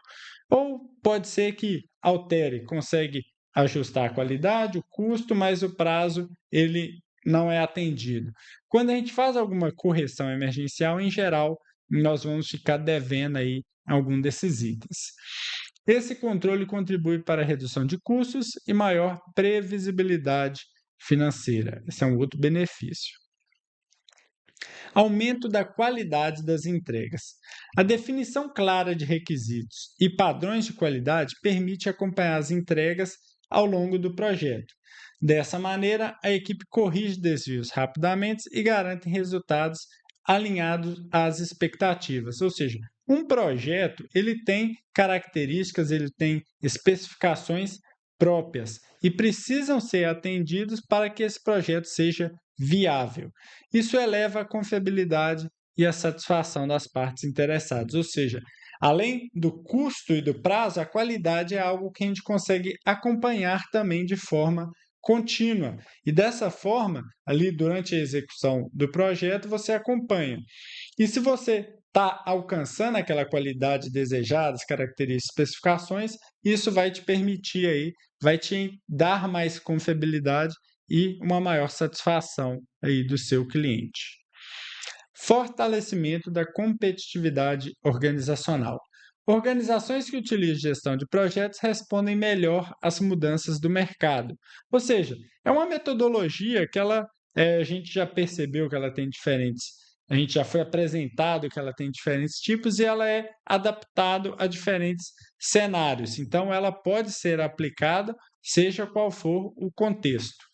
Ou pode ser que altere, consegue ajustar a qualidade, o custo, mas o prazo ele não é atendido. Quando a gente faz alguma correção emergencial, em geral, nós vamos ficar devendo aí algum desses itens. Esse controle contribui para a redução de custos e maior previsibilidade financeira. Esse é um outro benefício. Aumento da qualidade das entregas. A definição clara de requisitos e padrões de qualidade permite acompanhar as entregas ao longo do projeto. Dessa maneira, a equipe corrige desvios rapidamente e garante resultados alinhados às expectativas. Ou seja, um projeto ele tem características, ele tem especificações próprias e precisam ser atendidos para que esse projeto seja viável. Isso eleva a confiabilidade e a satisfação das partes interessadas, ou seja, além do custo e do prazo, a qualidade é algo que a gente consegue acompanhar também de forma contínua. E dessa forma, ali durante a execução do projeto, você acompanha. E se você está alcançando aquela qualidade desejada, as características, especificações, isso vai te permitir aí, vai te dar mais confiabilidade e uma maior satisfação aí do seu cliente. Fortalecimento da competitividade organizacional. Organizações que utilizam gestão de projetos respondem melhor às mudanças do mercado. Ou seja, é uma metodologia que a gente já percebeu que ela tem diferentes, a gente já foi apresentado que ela tem diferentes tipos e ela é adaptada a diferentes cenários. Então, ela pode ser aplicada, seja qual for o contexto.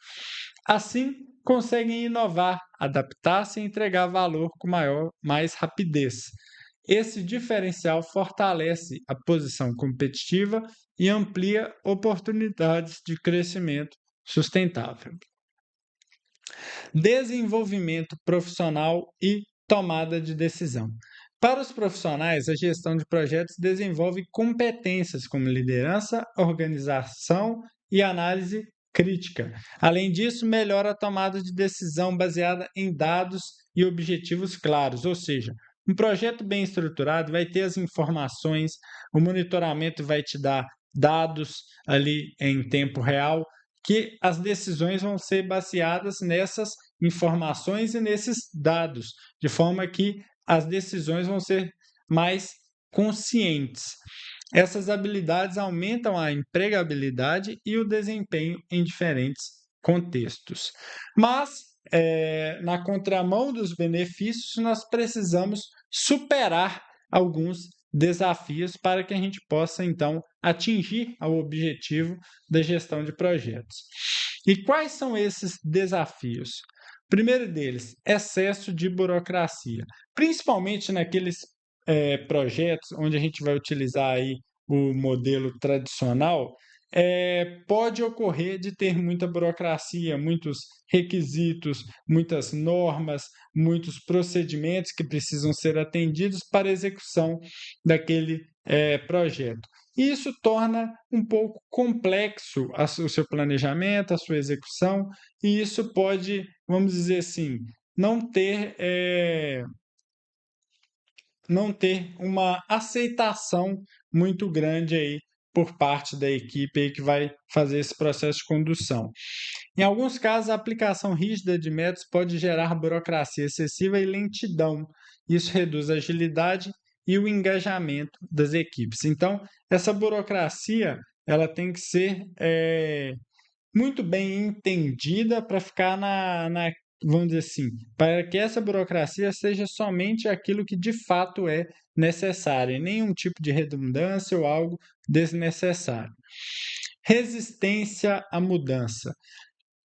Assim, conseguem inovar, adaptar-se e entregar valor com mais rapidez. Esse diferencial fortalece a posição competitiva e amplia oportunidades de crescimento sustentável. Desenvolvimento profissional e tomada de decisão. Para os profissionais, a gestão de projetos desenvolve competências como liderança, organização e análise crítica. Além disso, melhora a tomada de decisão baseada em dados e objetivos claros, ou seja, um projeto bem estruturado vai ter as informações, o monitoramento vai te dar dados ali em tempo real, que as decisões vão ser baseadas nessas informações e nesses dados, de forma que as decisões vão ser mais conscientes. Essas habilidades aumentam a empregabilidade e o desempenho em diferentes contextos. Mas, na contramão dos benefícios, nós precisamos superar alguns desafios para que a gente possa, então, atingir o objetivo da gestão de projetos. E quais são esses desafios? O primeiro deles, excesso de burocracia, principalmente naqueles projetos onde a gente vai utilizar aí o modelo tradicional, pode ocorrer de ter muita burocracia, muitos requisitos, muitas normas, muitos procedimentos que precisam ser atendidos para a execução daquele projeto. E isso torna um pouco complexo o seu planejamento, a sua execução, e isso pode, vamos dizer assim, não ter uma aceitação muito grande aí por parte da equipe aí que vai fazer esse processo de condução. Em alguns casos, a aplicação rígida de métodos pode gerar burocracia excessiva e lentidão. Isso reduz a agilidade e o engajamento das equipes. Então, essa burocracia ela tem que ser muito bem entendida para ficar vamos dizer assim, para que essa burocracia seja somente aquilo que de fato é necessário, e nenhum tipo de redundância ou algo desnecessário. Resistência à mudança.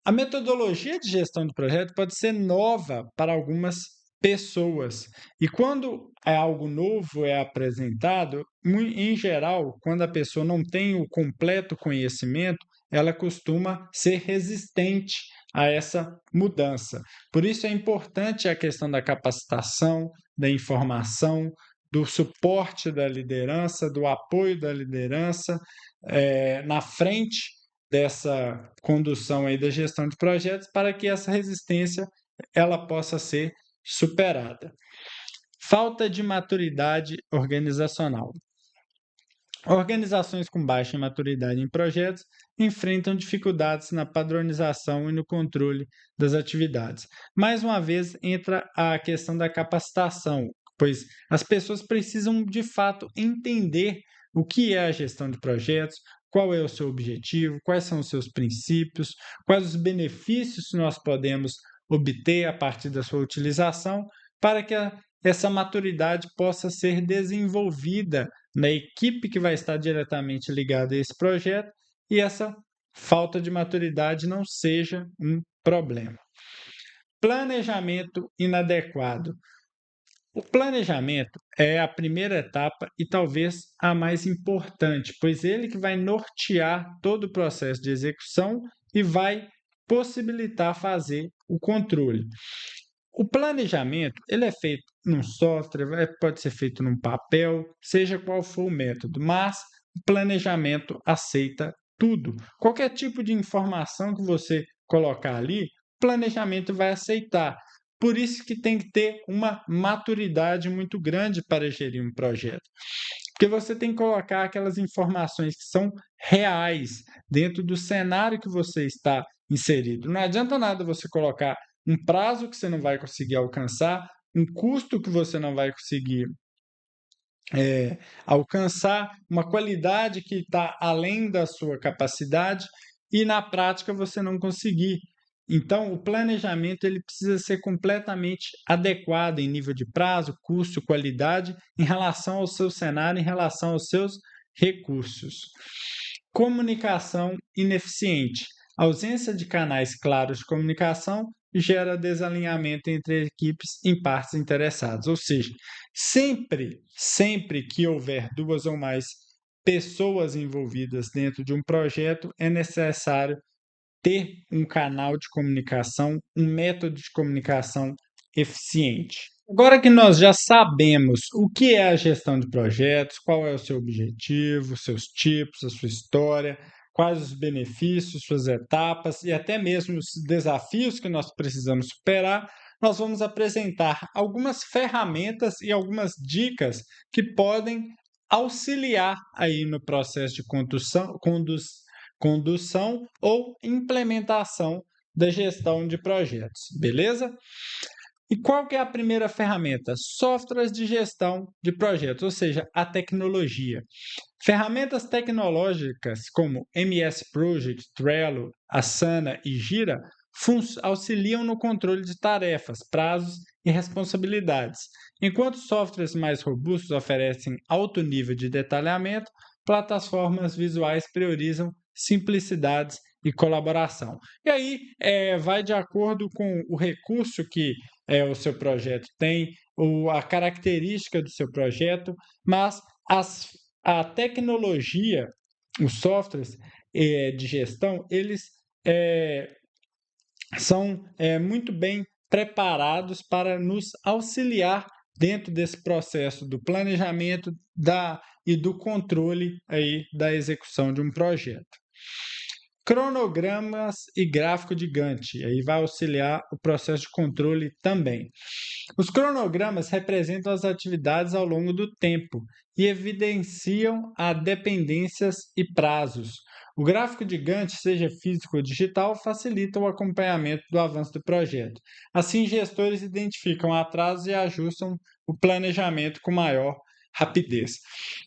A metodologia de gestão do projeto pode ser nova para algumas pessoas. E quando algo novo é apresentado, em geral, quando a pessoa não tem o completo conhecimento, ela costuma ser resistente a essa mudança. Por isso é importante a questão da capacitação, da informação, do suporte da liderança, do apoio da liderança na frente dessa condução aí da gestão de projetos para que essa resistência ela possa ser superada. Falta de maturidade organizacional. Organizações com baixa maturidade em projetos enfrentam dificuldades na padronização e no controle das atividades. Mais uma vez, entra a questão da capacitação, pois as pessoas precisam de fato entender o que é a gestão de projetos, qual é o seu objetivo, quais são os seus princípios, quais os benefícios que nós podemos obter a partir da sua utilização, para que essa maturidade possa ser desenvolvida na equipe que vai estar diretamente ligada a esse projeto e essa falta de maturidade não seja um problema. Planejamento inadequado. O planejamento é a primeira etapa e talvez a mais importante, pois ele que vai nortear todo o processo de execução e vai possibilitar fazer o controle. O planejamento ele é feito num software, pode ser feito num papel, seja qual for o método, mas o planejamento aceita tudo. Qualquer tipo de informação que você colocar ali, o planejamento vai aceitar. Por isso que tem que ter uma maturidade muito grande para gerir um projeto. Porque você tem que colocar aquelas informações que são reais dentro do cenário que você está inserido. Não adianta nada você colocar um prazo que você não vai conseguir alcançar, um custo que você não vai conseguir alcançar, uma qualidade que está além da sua capacidade e na prática você não conseguir. Então, o planejamento ele precisa ser completamente adequado em nível de prazo, custo, qualidade, em relação ao seu cenário, em relação aos seus recursos. Comunicação ineficiente. A ausência de canais claros de comunicação gera desalinhamento entre equipes em partes interessadas. Ou seja, sempre que houver duas ou mais pessoas envolvidas dentro de um projeto, é necessário ter um canal de comunicação, um método de comunicação eficiente. Agora que nós já sabemos o que é a gestão de projetos, qual é o seu objetivo, seus tipos, a sua história, quais os benefícios, suas etapas e até mesmo os desafios que nós precisamos superar, nós vamos apresentar algumas ferramentas e algumas dicas que podem auxiliar aí no processo de condução ou implementação da gestão de projetos, beleza? E qual que é a primeira ferramenta? Softwares de gestão de projetos, ou seja, a tecnologia. Ferramentas tecnológicas como MS Project, Trello, Asana e Gira auxiliam no controle de tarefas, prazos e responsabilidades. Enquanto softwares mais robustos oferecem alto nível de detalhamento, plataformas visuais priorizam simplicidades e colaboração. E aí vai de acordo com o recurso que o seu projeto tem, a característica do seu projeto, mas a tecnologia, os softwares de gestão, eles são muito bem preparados para nos auxiliar dentro desse processo do planejamento e do controle aí da execução de um projeto. Cronogramas e gráfico de Gantt, aí vai auxiliar o processo de controle também. Os cronogramas representam as atividades ao longo do tempo e evidenciam as dependências e prazos. O gráfico de Gantt, seja físico ou digital, facilita o acompanhamento do avanço do projeto. Assim, gestores identificam atrasos e ajustam o planejamento com maior rapidez.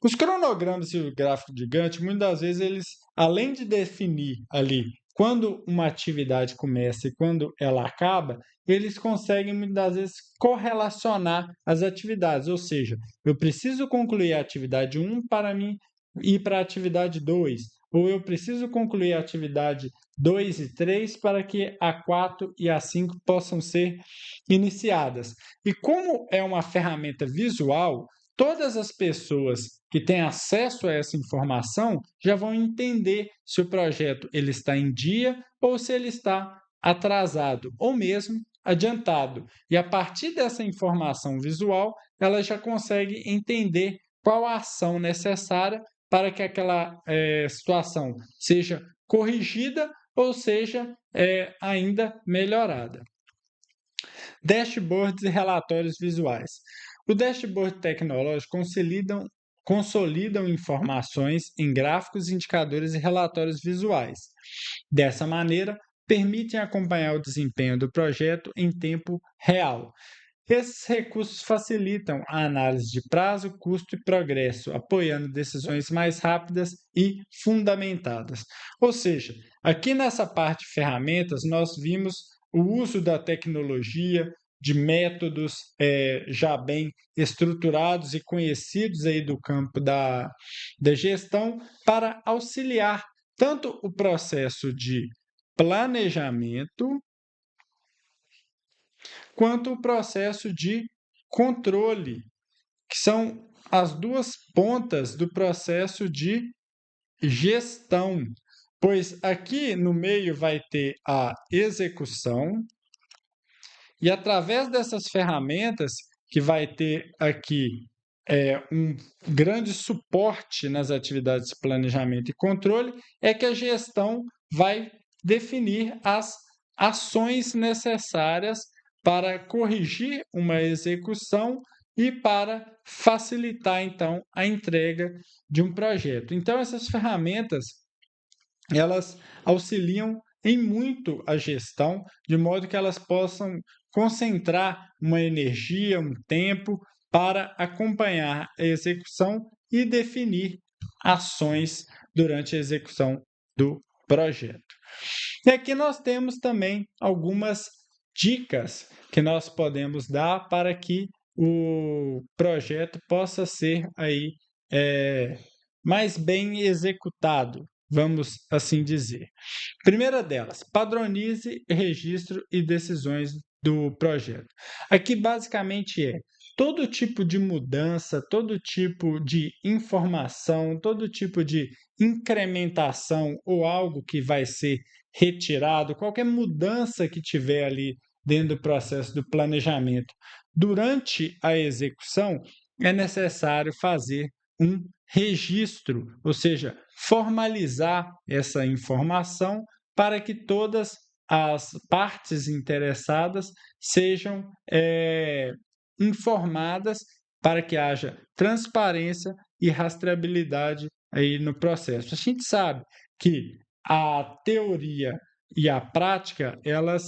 Os cronogramas e o gráfico de Gantt, muitas vezes, eles, além de definir ali quando uma atividade começa e quando ela acaba, eles conseguem, muitas vezes, correlacionar as atividades, ou seja, eu preciso concluir a atividade 1 para mim ir para a atividade 2, ou eu preciso concluir a atividade 2 e 3 para que a 4 e a 5 possam ser iniciadas. E como é uma ferramenta visual, todas as pessoas que têm acesso a essa informação já vão entender se o projeto ele está em dia ou se ele está atrasado ou mesmo adiantado. E a partir dessa informação visual, ela já consegue entender qual a ação necessária para que aquela situação seja corrigida ou seja ainda melhorada. Dashboards e relatórios visuais. O dashboard tecnológico consolidam informações em gráficos, indicadores e relatórios visuais. Dessa maneira, permitem acompanhar o desempenho do projeto em tempo real. Esses recursos facilitam a análise de prazo, custo e progresso, apoiando decisões mais rápidas e fundamentadas. Ou seja, aqui nessa parte de ferramentas, nós vimos o uso da tecnologia, de métodos já bem estruturados e conhecidos aí do campo da gestão para auxiliar tanto o processo de planejamento quanto o processo de controle, que são as duas pontas do processo de gestão, pois aqui no meio vai ter a execução e através dessas ferramentas que vai ter aqui um grande suporte nas atividades de planejamento e controle, é que a gestão vai definir as ações necessárias para corrigir uma execução e para facilitar, então, a entrega de um projeto. Então, essas ferramentas, elas auxiliam em muito a gestão, de modo que elas possam concentrar uma energia, um tempo para acompanhar a execução e definir ações durante a execução do projeto. E aqui nós temos também algumas dicas que nós podemos dar para que o projeto possa ser aí mais bem executado, vamos assim dizer. Primeira delas, padronize registro e decisões do projeto. Aqui basicamente todo tipo de mudança, todo tipo de informação, todo tipo de incrementação ou algo que vai ser retirado, qualquer mudança que tiver ali dentro do processo do planejamento, durante a execução, é necessário fazer um registro, ou seja, formalizar essa informação para que todas as partes interessadas sejam informadas para que haja transparência e rastreabilidade aí no processo. A gente sabe que a teoria e a prática, elas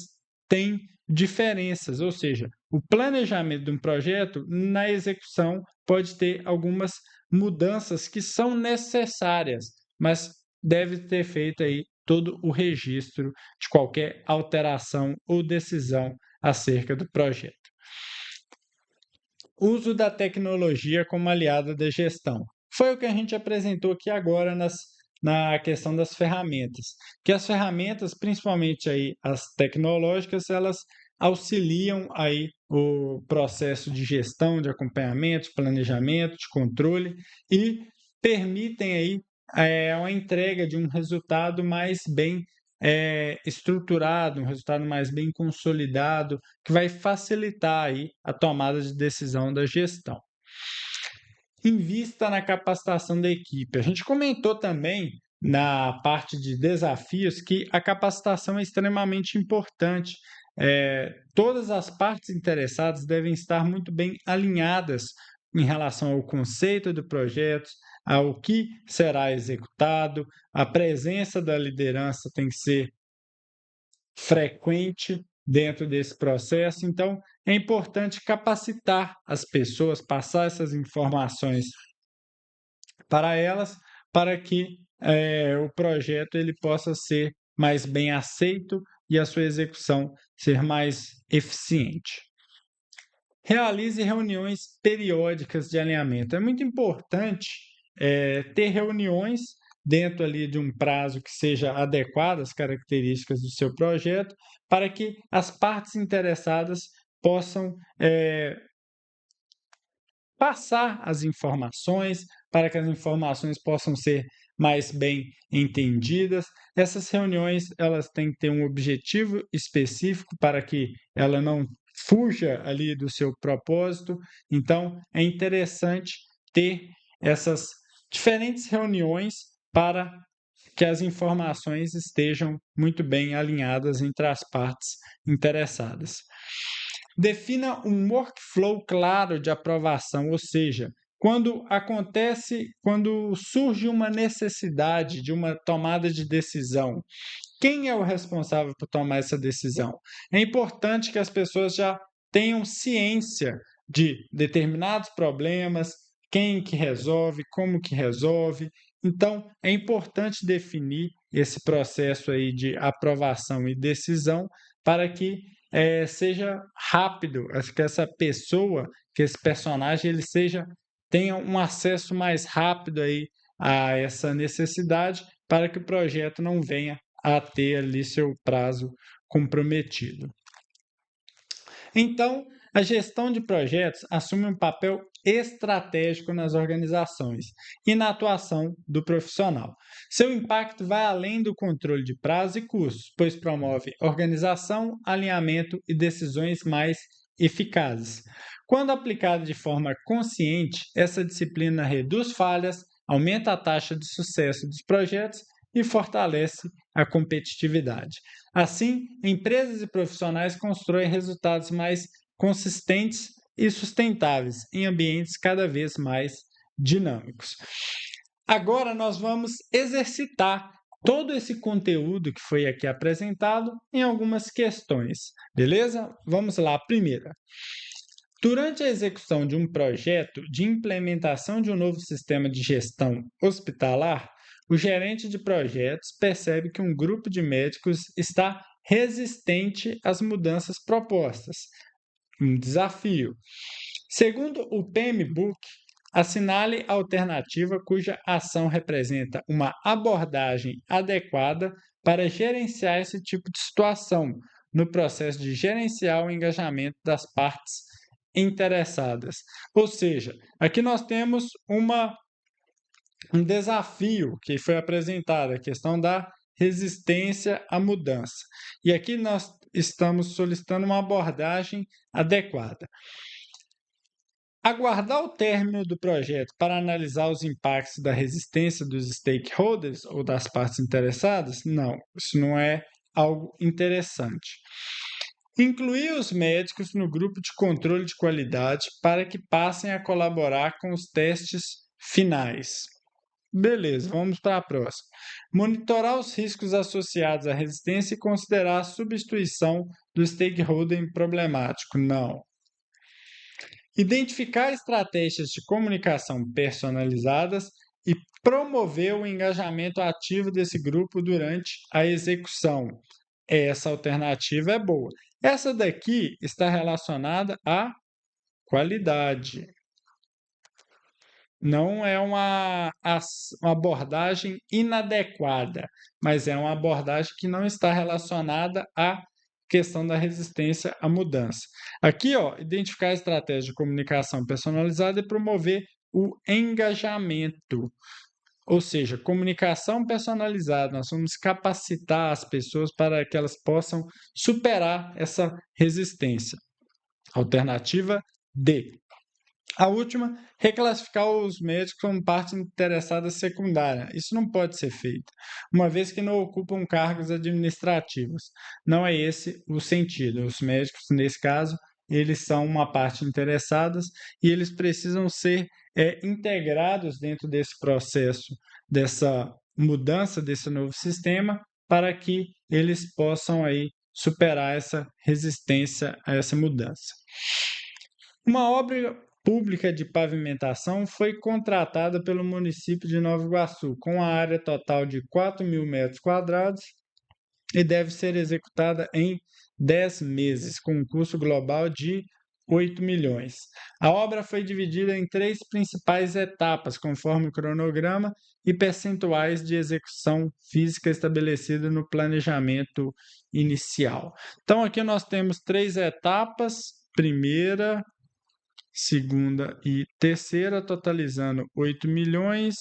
têm diferenças, ou seja, o planejamento de um projeto, na execução, pode ter algumas mudanças que são necessárias, mas deve ter feito aí todo o registro de qualquer alteração ou decisão acerca do projeto. Uso da tecnologia como aliada da gestão. Foi o que a gente apresentou aqui agora na questão das ferramentas, que as ferramentas, principalmente aí as tecnológicas, elas auxiliam aí o processo de gestão, de acompanhamento, de planejamento, de controle e permitem aí uma entrega de um resultado mais bem estruturado, um resultado mais bem consolidado, que vai facilitar aí a tomada de decisão da gestão. Invista na capacitação da equipe. A gente comentou também na parte de desafios que a capacitação é extremamente importante. Todas as partes interessadas devem estar muito bem alinhadas em relação ao conceito do projeto, ao que será executado, a presença da liderança tem que ser frequente dentro desse processo. Então, é importante capacitar as pessoas, passar essas informações para elas, para que o projeto ele possa ser mais bem aceito e a sua execução ser mais eficiente. Realize reuniões periódicas de alinhamento. É muito importante ter reuniões dentro ali de um prazo que seja adequado às características do seu projeto, para que as partes interessadas possam passar as informações, para que as informações possam ser mais bem entendidas. Essas reuniões, elas têm que ter um objetivo específico para que ela não fuja ali do seu propósito. Então, é interessante ter essas diferentes reuniões para que as informações estejam muito bem alinhadas entre as partes interessadas. Defina um workflow claro de aprovação, ou seja, quando surge uma necessidade de uma tomada de decisão, quem é o responsável por tomar essa decisão? É importante que as pessoas já tenham ciência de determinados problemas, quem que resolve, como que resolve. Então, é importante definir esse processo aí de aprovação e decisão para que seja rápido, que essa pessoa, que esse personagem, tenha um acesso mais rápido aí a essa necessidade para que o projeto não venha a ter ali seu prazo comprometido. Então, a gestão de projetos assume um papel estratégico nas organizações e na atuação do profissional. Seu impacto vai além do controle de prazo e custos, pois promove organização, alinhamento e decisões mais eficazes. Quando aplicada de forma consciente, essa disciplina reduz falhas, aumenta a taxa de sucesso dos projetos e fortalece a competitividade. Assim, empresas e profissionais constroem resultados mais consistentes e sustentáveis em ambientes cada vez mais dinâmicos. Agora nós vamos exercitar todo esse conteúdo que foi aqui apresentado em algumas questões, beleza? Vamos lá, primeira. Durante a execução de um projeto de implementação de um novo sistema de gestão hospitalar, o gerente de projetos percebe que um grupo de médicos está resistente às mudanças propostas. Um desafio. Segundo o PMBOK, assinale a alternativa cuja ação representa uma abordagem adequada para gerenciar esse tipo de situação, no processo de gerenciar o engajamento das partes interessadas. Ou seja, aqui nós temos um desafio que foi apresentado, a questão da resistência à mudança. E aqui nós estamos solicitando uma abordagem adequada. Aguardar o término do projeto para analisar os impactos da resistência dos stakeholders ou das partes interessadas? Não, isso não é algo interessante. Incluir os médicos no grupo de controle de qualidade para que passem a colaborar com os testes finais. Beleza, vamos para a próxima. Monitorar os riscos associados à resistência e considerar a substituição do stakeholder problemático. Não. Identificar estratégias de comunicação personalizadas e promover o engajamento ativo desse grupo durante a execução. Essa alternativa é boa. Essa daqui está relacionada à qualidade. Não é uma abordagem inadequada, mas é uma abordagem que não está relacionada à questão da resistência à mudança. Aqui, ó, identificar a estratégia de comunicação personalizada e promover o engajamento. Ou seja, comunicação personalizada, nós vamos capacitar as pessoas para que elas possam superar essa resistência. Alternativa D. A última, reclassificar os médicos como parte interessada secundária. Isso não pode ser feito, uma vez que não ocupam cargos administrativos. Não é esse o sentido. Os médicos, nesse caso, eles são uma parte interessada e eles precisam ser integrados dentro desse processo, dessa mudança desse novo sistema, para que eles possam aí superar essa resistência a essa mudança. Uma obra pública de pavimentação foi contratada pelo município de Nova Iguaçu, com a área total de 4.000 metros quadrados e deve ser executada em 10 meses, com um custo global de 8 milhões. A obra foi dividida em 3 principais etapas, conforme o cronograma e percentuais de execução física estabelecido no planejamento inicial. Então, aqui nós temos 3 etapas: primeira, segunda e terceira, totalizando 8 milhões,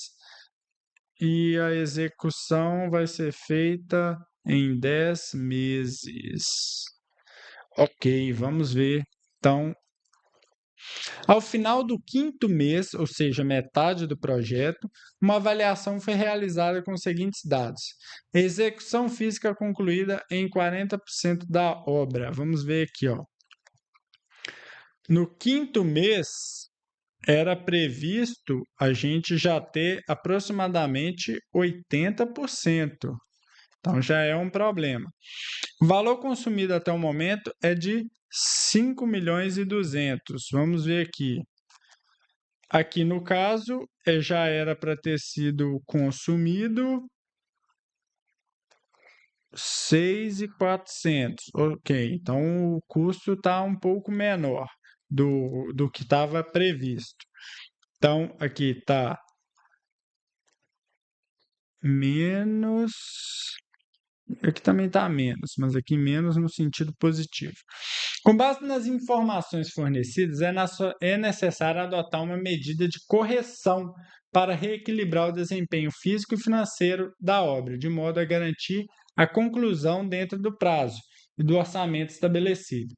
e a execução vai ser feita em 10 meses. Ok, vamos ver. Então, ao final do 5º mês, ou seja, metade do projeto, uma avaliação foi realizada com os seguintes dados: execução física concluída em 40% da obra. Vamos ver aqui, ó. No 5º mês, era previsto a gente já ter aproximadamente 80%. Então, já é um problema. O valor consumido até o momento é de 5 milhões e 200. Vamos ver aqui. Aqui, no caso, já era para ter sido consumido 6.400. Ok, então o custo está um pouco menor do que estava previsto. Então, aqui está menos. Aqui também está menos, mas aqui menos no sentido positivo. Com base nas informações fornecidas, é necessário adotar uma medida de correção para reequilibrar o desempenho físico e financeiro da obra, de modo a garantir a conclusão dentro do prazo e do orçamento estabelecido.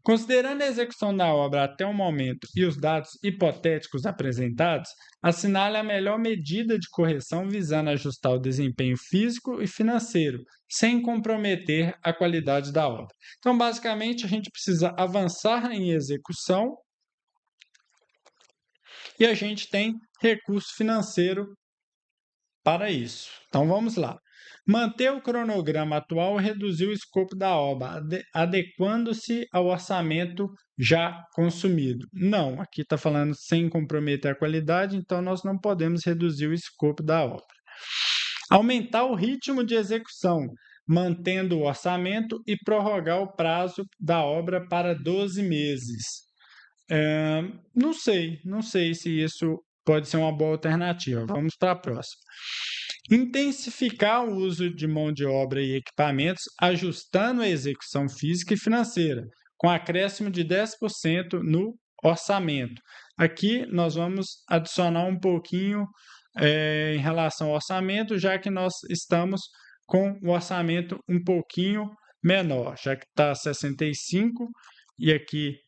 Considerando a execução da obra até o momento e os dados hipotéticos apresentados, assinale a melhor medida de correção visando ajustar o desempenho físico e financeiro, sem comprometer a qualidade da obra. Então, basicamente, a gente precisa avançar em execução e a gente tem recurso financeiro para isso. Então, vamos lá. Manter o cronograma atual e reduzir o escopo da obra, adequando-se ao orçamento já consumido. Não, aqui está falando sem comprometer a qualidade, então nós não podemos reduzir o escopo da obra. Aumentar o ritmo de execução, mantendo o orçamento e prorrogar o prazo da obra para 12 meses. Não sei se isso pode ser uma boa alternativa. Vamos para a próxima. Intensificar o uso de mão de obra e equipamentos, ajustando a execução física e financeira, com acréscimo de 10% no orçamento. Aqui nós vamos adicionar um pouquinho em relação ao orçamento, já que nós estamos com o orçamento um pouquinho menor, já que está 65 e aqui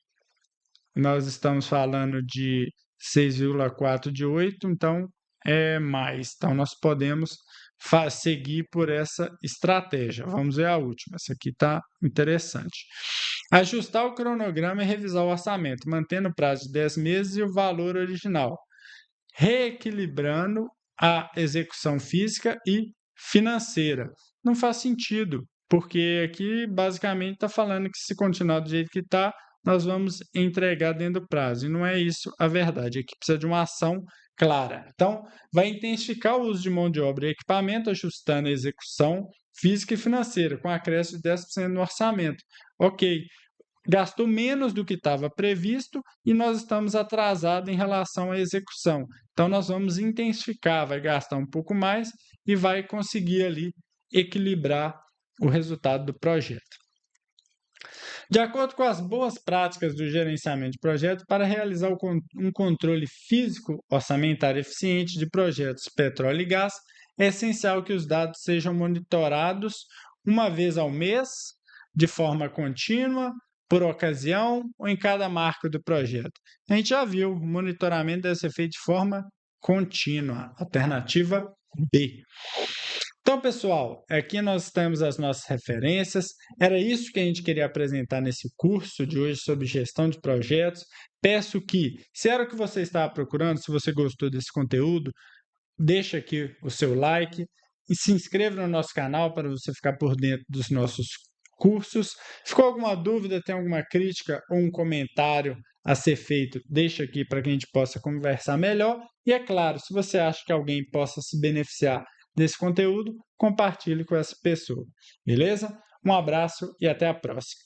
nós estamos falando de 6,4 de 8, então é mais. Então, nós podemos seguir por essa estratégia. Vamos ver a última, essa aqui está interessante. Ajustar o cronograma e revisar o orçamento, mantendo o prazo de 10 meses e o valor original, reequilibrando a execução física e financeira. Não faz sentido, porque aqui basicamente está falando que se continuar do jeito que está, nós vamos entregar dentro do prazo. E não é isso a verdade. Aqui precisa de uma ação clara. Então, vai intensificar o uso de mão de obra e equipamento, ajustando a execução física e financeira, com acréscimo de 10% no orçamento. Ok, gastou menos do que estava previsto e nós estamos atrasados em relação à execução. Então, nós vamos intensificar, vai gastar um pouco mais e vai conseguir ali equilibrar o resultado do projeto. De acordo com as boas práticas do gerenciamento de projetos, para realizar um controle físico orçamentário eficiente de projetos petróleo e gás, é essencial que os dados sejam monitorados uma vez ao mês, de forma contínua, por ocasião ou em cada marco do projeto. A gente já viu, o monitoramento deve ser feito de forma contínua. Alternativa B. Então, pessoal, aqui nós temos as nossas referências. Era isso que a gente queria apresentar nesse curso de hoje sobre gestão de projetos. Peço que, se era o que você estava procurando, se você gostou desse conteúdo, deixa aqui o seu like e se inscreva no nosso canal para você ficar por dentro dos nossos cursos. Ficou alguma dúvida, tem alguma crítica ou um comentário a ser feito, deixa aqui para que a gente possa conversar melhor. E é claro, se você acha que alguém possa se beneficiar desse conteúdo, compartilhe com essa pessoa. Beleza? Um abraço e até a próxima.